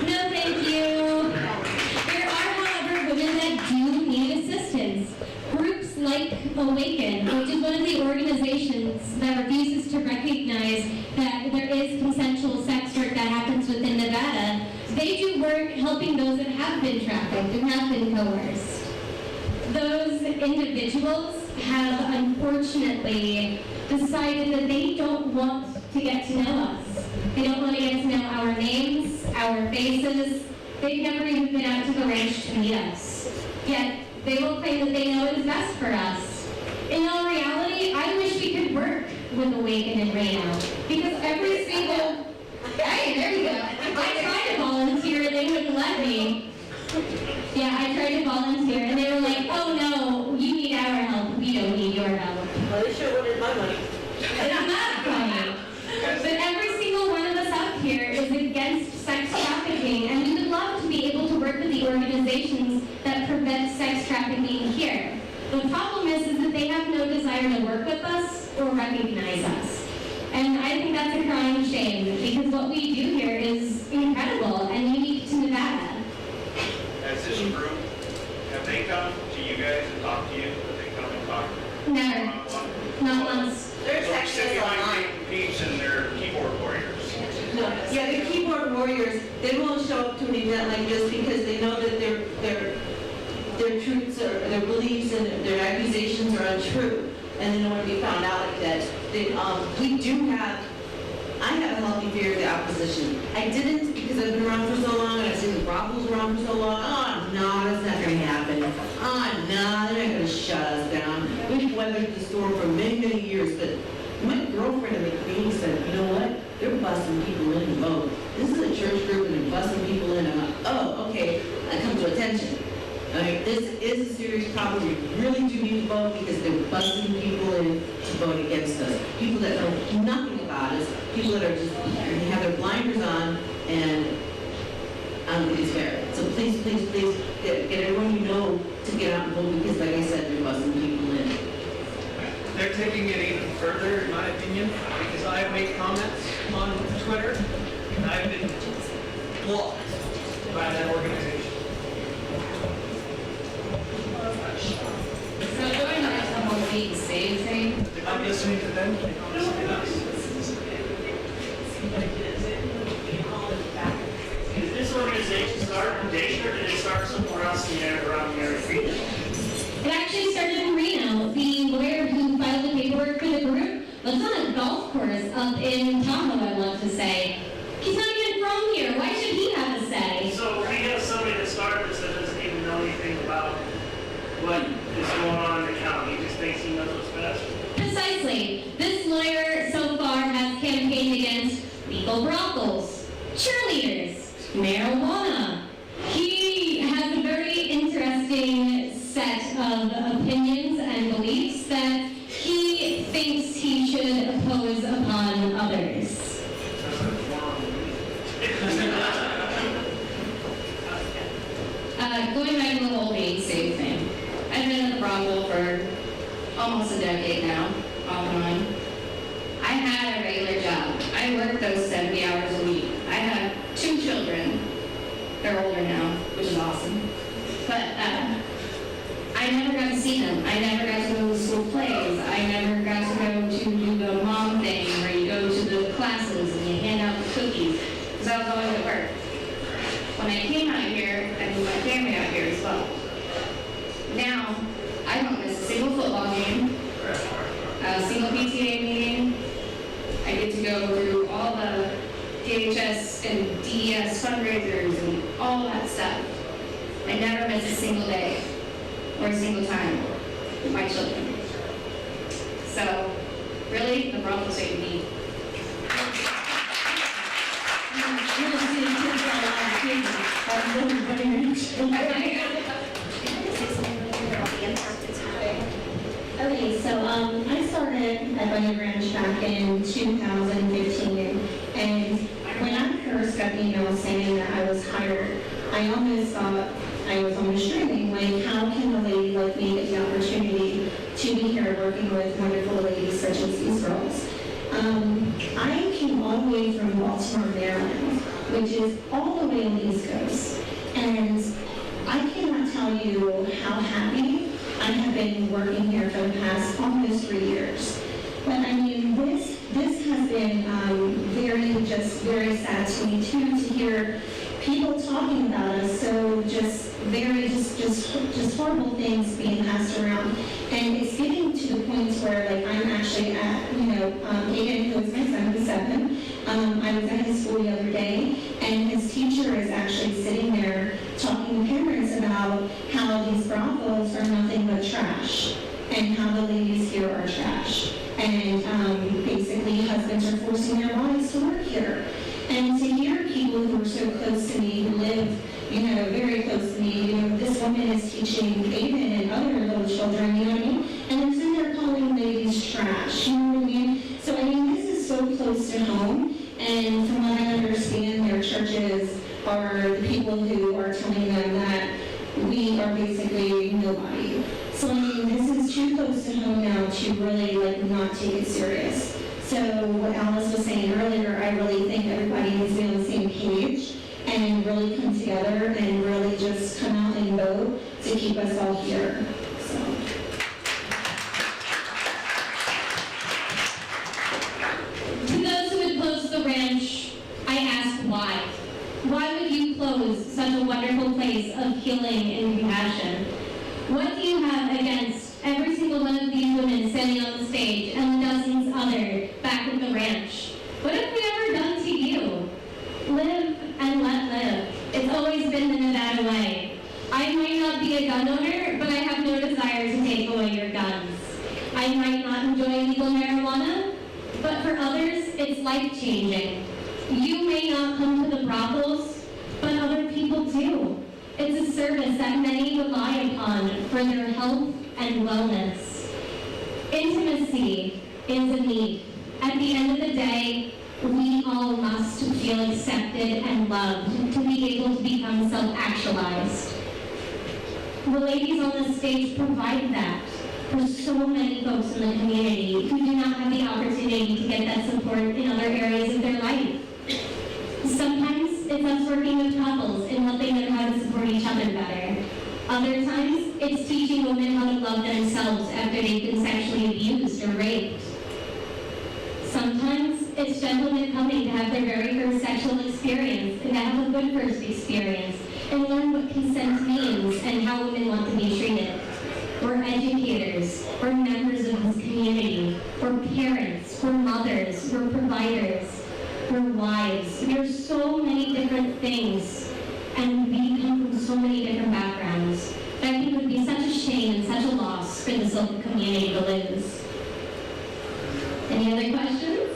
No, thank you. There are, however, women that do need assistance. Groups like Awaken, which is one of the organizations that refuses to recognize that there is consensual sex work that happens within Nevada, they do work helping those that have been trafficked and have been coerced. Those individuals have unfortunately decided that they don't want to get to know us. They don't want to get to know our names, our faces. They've never even been out to the ranch to meet us. Yet, they will claim that they know what is best for us. In all reality, I wish we could work with Awaken in Reno. Because every single... Hey, there you go. I tried to volunteer and they wouldn't let me. Yeah, I tried to volunteer and they were like, oh no, you need our help. We don't there to work with us or recognize us. And I think that's a crying shame, because what we do here is incredible and unique to Nevada. As this group, have they come to you guys and talked to you? Have they come and talked? Never. Not once. They're So texting us online. peeps and they're keyboard warriors. No, yeah, the keyboard warriors, they won't show up to an event like this because they know that their truths or their beliefs and their accusations are untrue, and they don't want to be found out like that. I have a healthy fear of the opposition. I didn't because I've been around for so long and I've seen the brothels around for so long. Oh, no, that's not going to happen. Oh, no, they're not going to shut us down. We've weathered the storm for many, many years, but my girlfriend in the community said, you know what? They're busting people in to vote. This is a church group and they're busting people in. I'm like, oh, okay, I come to attention. This is a serious problem. We really do need to vote because they're busting people in to vote against us. People that know nothing about us, people that are just, they have their blinders on, and I don't think it's fair. So please, please, please, get everyone you know to get out and vote because, like I said, they're busting people in. They're taking it even further, in my opinion, because I've made comments on Twitter, and I've been blocked by that organization. So going back to the whole being saved thing, I'm listening to them, they don't listen to us. Did this organization start in Dayton, or did it start somewhere else in there around the area? It actually started in Reno. The lawyer who filed the paperwork for the group was on a golf course up in Tahoe, I want to say. He's not even from here. Why should he have a say? So we have somebody that started this that doesn't even know anything about what is going on in the county. He just thinks he knows what's best. Precisely. This lawyer so far has campaigned against legal brothels, cheerleaders, marijuana. He has a very interesting set of opinions and beliefs that he thinks he should impose upon others. going back to the whole being saved thing. I've been in the brothel for almost a decade now, off and on. I had a regular job. I worked those 70 hours a week. I have 2 children. They're older now, which is awesome. But I never got to see them. I never got to go to school plays. I never got to go to do the mom thing where you go to the classes and you hand out the cookies, because I was always at work. When I came out here, I moved my family out here as well. Now, I don't miss a single football game, a single PTA meeting. I get to go through all the DHS and DES fundraisers and all that stuff. I never miss a single day or a single time with my children. So, really, the brothel saved me. Okay, so I started at Bunny Ranch back in 2015, and when I first got the email saying that I was hired, I almost thought I was almost dreaming, like how can a lady like me get the opportunity to be here working with wonderful ladies such as these girls? I came all the way from Baltimore, Maryland, which is all the way on the East Coast, and I cannot tell you how happy I have been working here for the past almost 3 years. But I mean, this has been very sad to me too, to hear people talking about us, so just horrible things being passed around. And it's getting to the point where, like, I'm actually at, Dayton, who is my son, who's 7. I was at his school the other day, and his teacher is actually sitting there talking to parents about how these brothels are nothing but trash, and how the ladies here are trash. And basically, husbands are forcing their wives to work here. And to hear people who are so close to me, who live, very close to me, this woman is teaching Aiden and other little children, you know what I mean? And they're sitting there calling ladies trash, you know what I mean? So, I mean, this is so close to home, and from what I understand, their churches are the people who are telling them that we are basically nobody. So So I mean, this is too close to home now to really like not take it serious. So what Alice was saying earlier, I really think everybody needs to be on the same page and really come together and really just come out and vote to keep us all here. So. To those who would close the ranch, I ask why. Why would you close such a wonderful place of healing and compassion? What do you have against every single one of these women standing on the stage and the dozens other back at the ranch? What have we ever done to you? Live and let live. It's always been the Nevada way. I might not be a gun owner, but I have no desire to take away your guns. I might not enjoy legal marijuana, but for others, it's life-changing. You may not come to the brothels, but other people do. It's a service that many rely upon for their health and wellness. Intimacy is a need. At the end of the day, we all must feel accepted and loved to be able to become self-actualized. The ladies on the stage provide that for so many folks in the community who do not have the opportunity to get that support in other areas of their life. Sometimes it's us working with couples and helping them how to support each other better. Other times, it's teaching women how to love themselves after they've been sexually abused or raped. Sometimes it's gentlemen coming to have their very first sexual experience and to have a good first experience and learn what consent means and how women want to be treated. We're educators, we're members of this community, we're parents, we're mothers, we're providers, we're wives. We're so many different things, and we come from so many different backgrounds. I think it would be such a shame and such a loss for this local community to lose. Any other questions?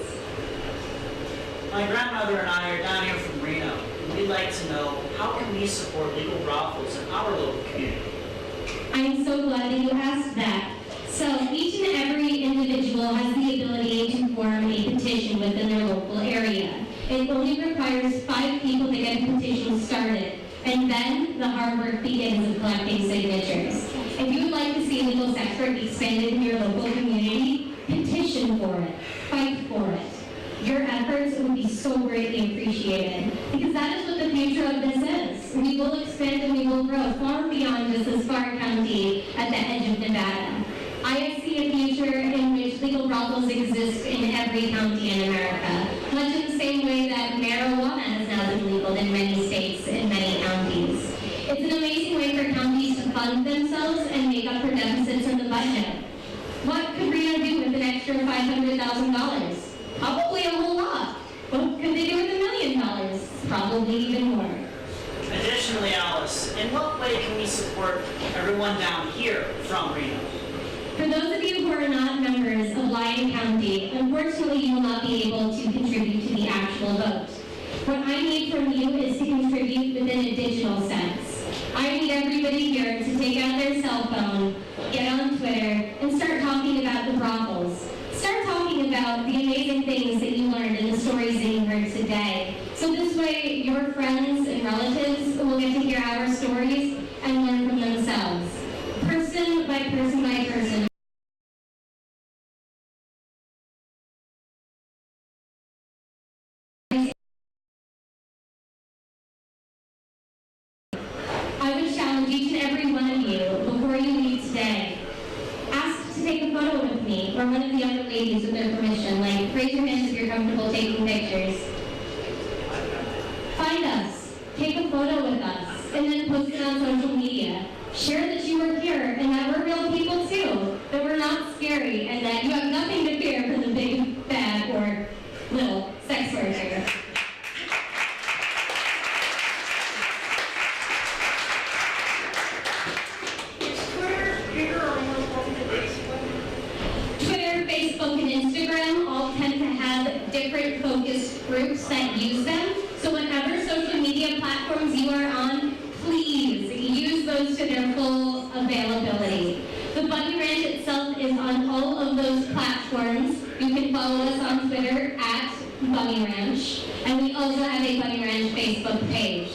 My grandmother and I are down here from Reno. We'd like to know, how can we support legal brothels in our local community? I'm so glad that you asked that. So each and every individual has the ability to form a petition within their local area. It only requires 5 people to get a petition started, and then the hard work begins of collecting signatures. If you would like to see legal sex work expanded in your local community, petition for it, fight for it. Your efforts would be so greatly appreciated, because that is what the future of this is. We will expand and we will grow far beyond just this far county at the edge of Nevada. I see a future in which legal brothels exist in every county in America, much in the same way that marijuana has now been legal in many states and many counties. It's an amazing way for counties to fund themselves and make up for deficits in the budget. What could Reno do with an extra $500,000? Probably a whole lot. What could they do with $1 million? Probably even more. Additionally, Alice, in what way can we support everyone down here from Reno? For those of you who are not members of Lyon County, unfortunately you will not be able to contribute to the actual vote. What I need from you is to contribute within a digital sense. I need everybody here to take out their cell phone, get on Twitter, and start talking about the brothels. Start talking about the amazing things that you learned and the stories that you heard today. So this way, your friends and relatives will get to hear our stories and learn from themselves. Person by person by person. I would challenge each and every one of you, before you leave today, ask to take a photo with me or one of the other ladies with their permission. Like, raise your hands if you're comfortable taking pictures. Find us, take a photo with us, and then post it on social media. Share that you were here and that we're real people too, that we're not scary, and that you have nothing to fear from the big, bad, or little sex worker. Twitter, Facebook, and Instagram all tend to have different focused groups that use them. So whatever social media platforms you are on, please use those to their full availability. The Bunny Ranch itself is on all of those platforms. You can follow us on Twitter at Bunny Ranch, and we also have a Bunny Ranch Facebook page.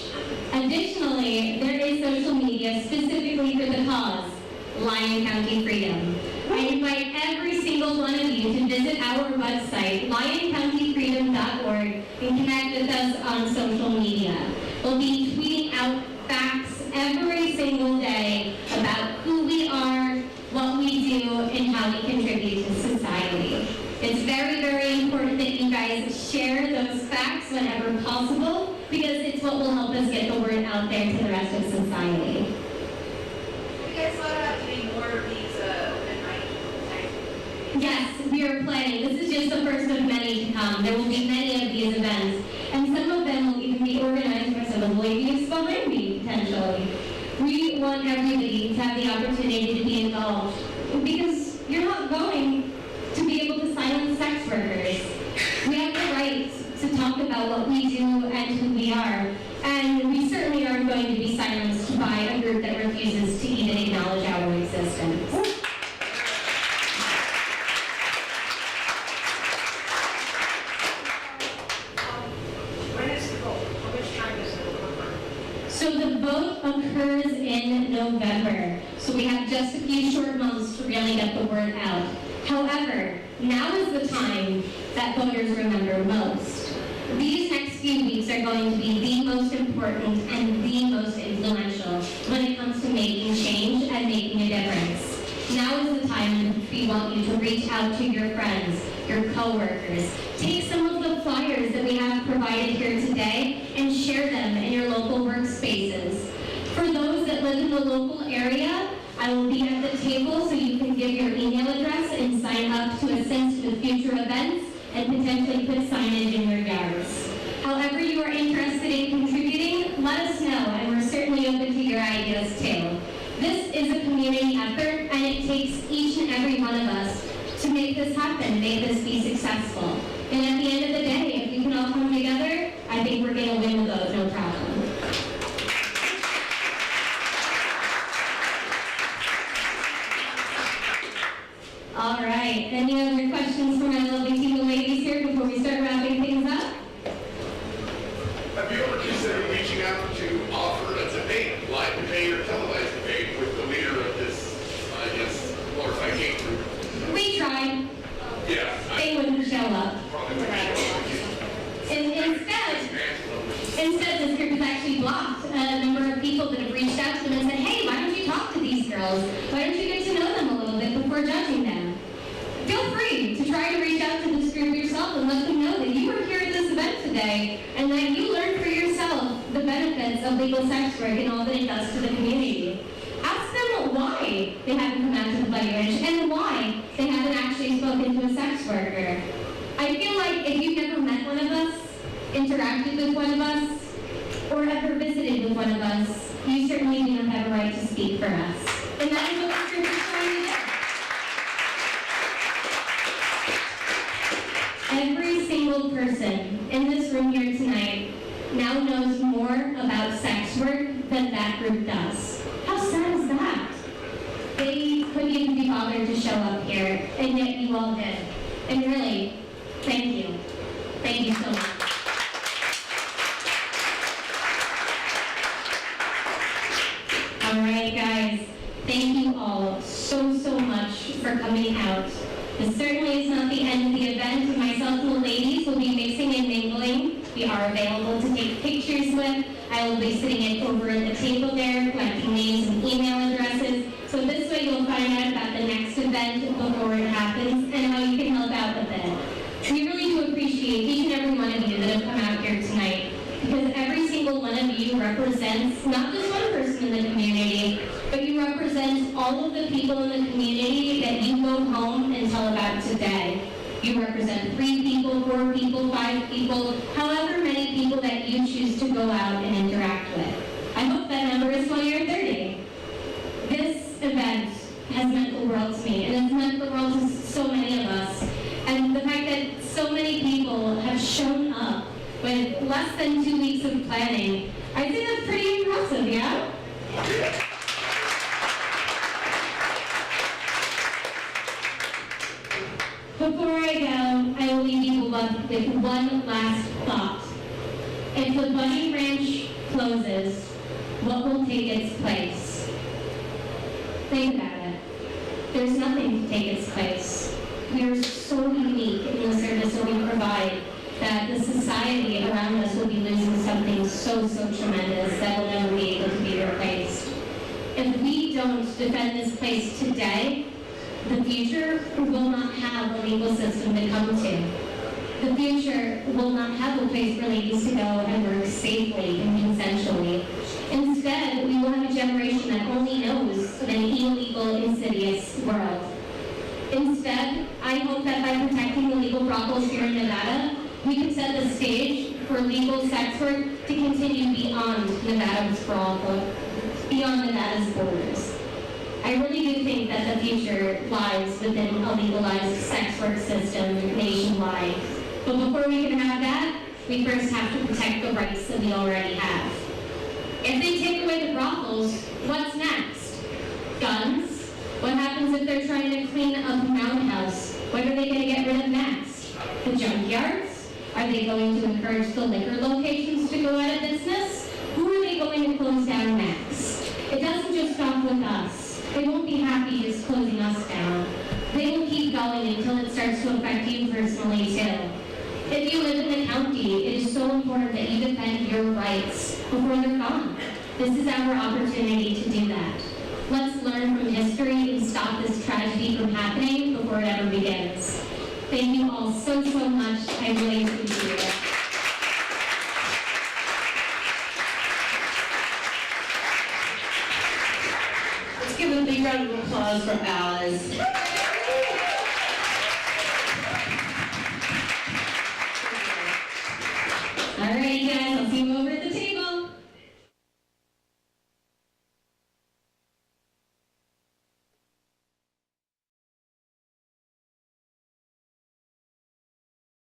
Additionally, there is social media specifically for the cause. Lyon County Freedom. I invite every single one of you to visit our website, lioncountyfreedom.org, and connect with us on social media. We'll be tweeting out facts every single day about who we are, what we do, and how we contribute to society. It's very, very important that you guys share those facts whenever possible, because it's what will help us get the word out there to the rest of society. Have you guys thought about doing more of these overnight type? Yes, we are planning. This is just the first of many to come. There will be many of these events, and some of them will even be organized by some of the ladies behind me, potentially. We want everybody to have the opportunity to be involved, because you're not going to be able to silence sex workers. We have the right to talk about what we do and who we are, and we certainly aren't going to be silenced by a group that refuses to even acknowledge our existence. When is the vote? How much time is it over? So the vote occurs in November, so we have just a few short months to really get the word out. However, now is the time that voters remember most. These next few weeks are going to be the most important and the most influential when it comes to making change and making a difference. Now is the time we want you to reach out to your friends, your coworkers. Take some of the flyers that we have provided here today and share them in your local workspaces. For those that live in the local area, I will be at the table so you can give your email address and sign up to assist with future events and potentially put signage in your yards. However you are interested in contributing, let us know, and we're certainly open to your ideas too. This is a community effort, and it takes each and every one of us to make this happen, make this be successful. And at the end of the day, if we can all come together, I think we're going to win the vote, no problem. All right, any other questions from my lovely team of ladies here before we start wrapping things up? Have you ever considered reaching out to offer a debate, live debate or televised debate with the leader of this, I guess, glorified hate group? We tried. Yeah. They wouldn't show up. Probably wouldn't show up. And instead this group has actually blocked a number of people that have reached out to them and said, hey, why don't you talk to these girls? Why don't you get to know them a little bit before judging them? Feel free to try to reach out to this group yourself and let them know that you were here at this event today and that you learned for yourself the benefits of legal sex work and all that it does to the community. Ask them why they haven't come out to the Bloody Ridge and why they haven't actually spoken to a sex worker. I feel like if you've never met one of us, interacted with one of us, or ever visited with one of us, you certainly do not have a right to speak for us. And that is what this group is trying to do. Every single person in this room here tonight now knows more about sex work than that group does. How sad is that? They couldn't even be bothered to show up here, and yet you all did. And really, thank you. Thank you so much. All right, guys. Thank you all so much for coming out. This certainly is not the end of the event. Myself and the ladies will be mixing and mingling. We are available to take pictures with. I will be sitting over at the table there, collecting names and email addresses. So this way you'll find out about the next event before it happens and how you can help out with it. We really do appreciate each and every one of you that have come out here tonight, because every single one of you represents not just one person in the community, but you represent all of the people in the community that you go home and tell about today. You represent 3 people, 4 people, 5 people, however many people that you choose to go out and interact with. I hope that number is 20 or 30. This event has meant the world to me, and it's meant the world to so many of us. And the fact that so many people have shown up with less than 2 weeks of planning, I think that's pretty impressive, yeah? Before I go, I will leave you with one last thought. If the Bunny Ranch closes, what will take its place? Think about it. there's nothing to take its place. We are so unique in the service that we provide that the society around us will be losing something so, so tremendous that will never be able to be replaced. If we don't defend this place today, the future will not have a legal system to come to. The future will not have a place for ladies to go and work safely and consensually. Instead, we will have a generation that only knows an illegal, insidious world. Instead, I hope that by protecting the legal brothels here in Nevada, we can set the stage for legal sex work to continue beyond Nevada's brothel, beyond Nevada's borders. I really do think that the future lies within a legalized sex work system nationwide. But before we can have that, we first have to protect the rights that we already have. If they take away the brothels, what's next? Guns? What happens if they're trying to clean up a roundhouse? What are they going to get rid of next? The junkyards? Are they going to encourage the liquor locations to go out of business? Who are they going to close down next? It doesn't just stop with us. They won't be happy just closing us down. They will keep going until it starts to affect you personally too. If you live in the county, it is so important that you defend your rights before they're gone. This is our opportunity to do that. Let's learn from history and stop this tragedy from happening before it ever begins. Thank you all so, so much. I really appreciate it. Let's give a big round of applause for Alice.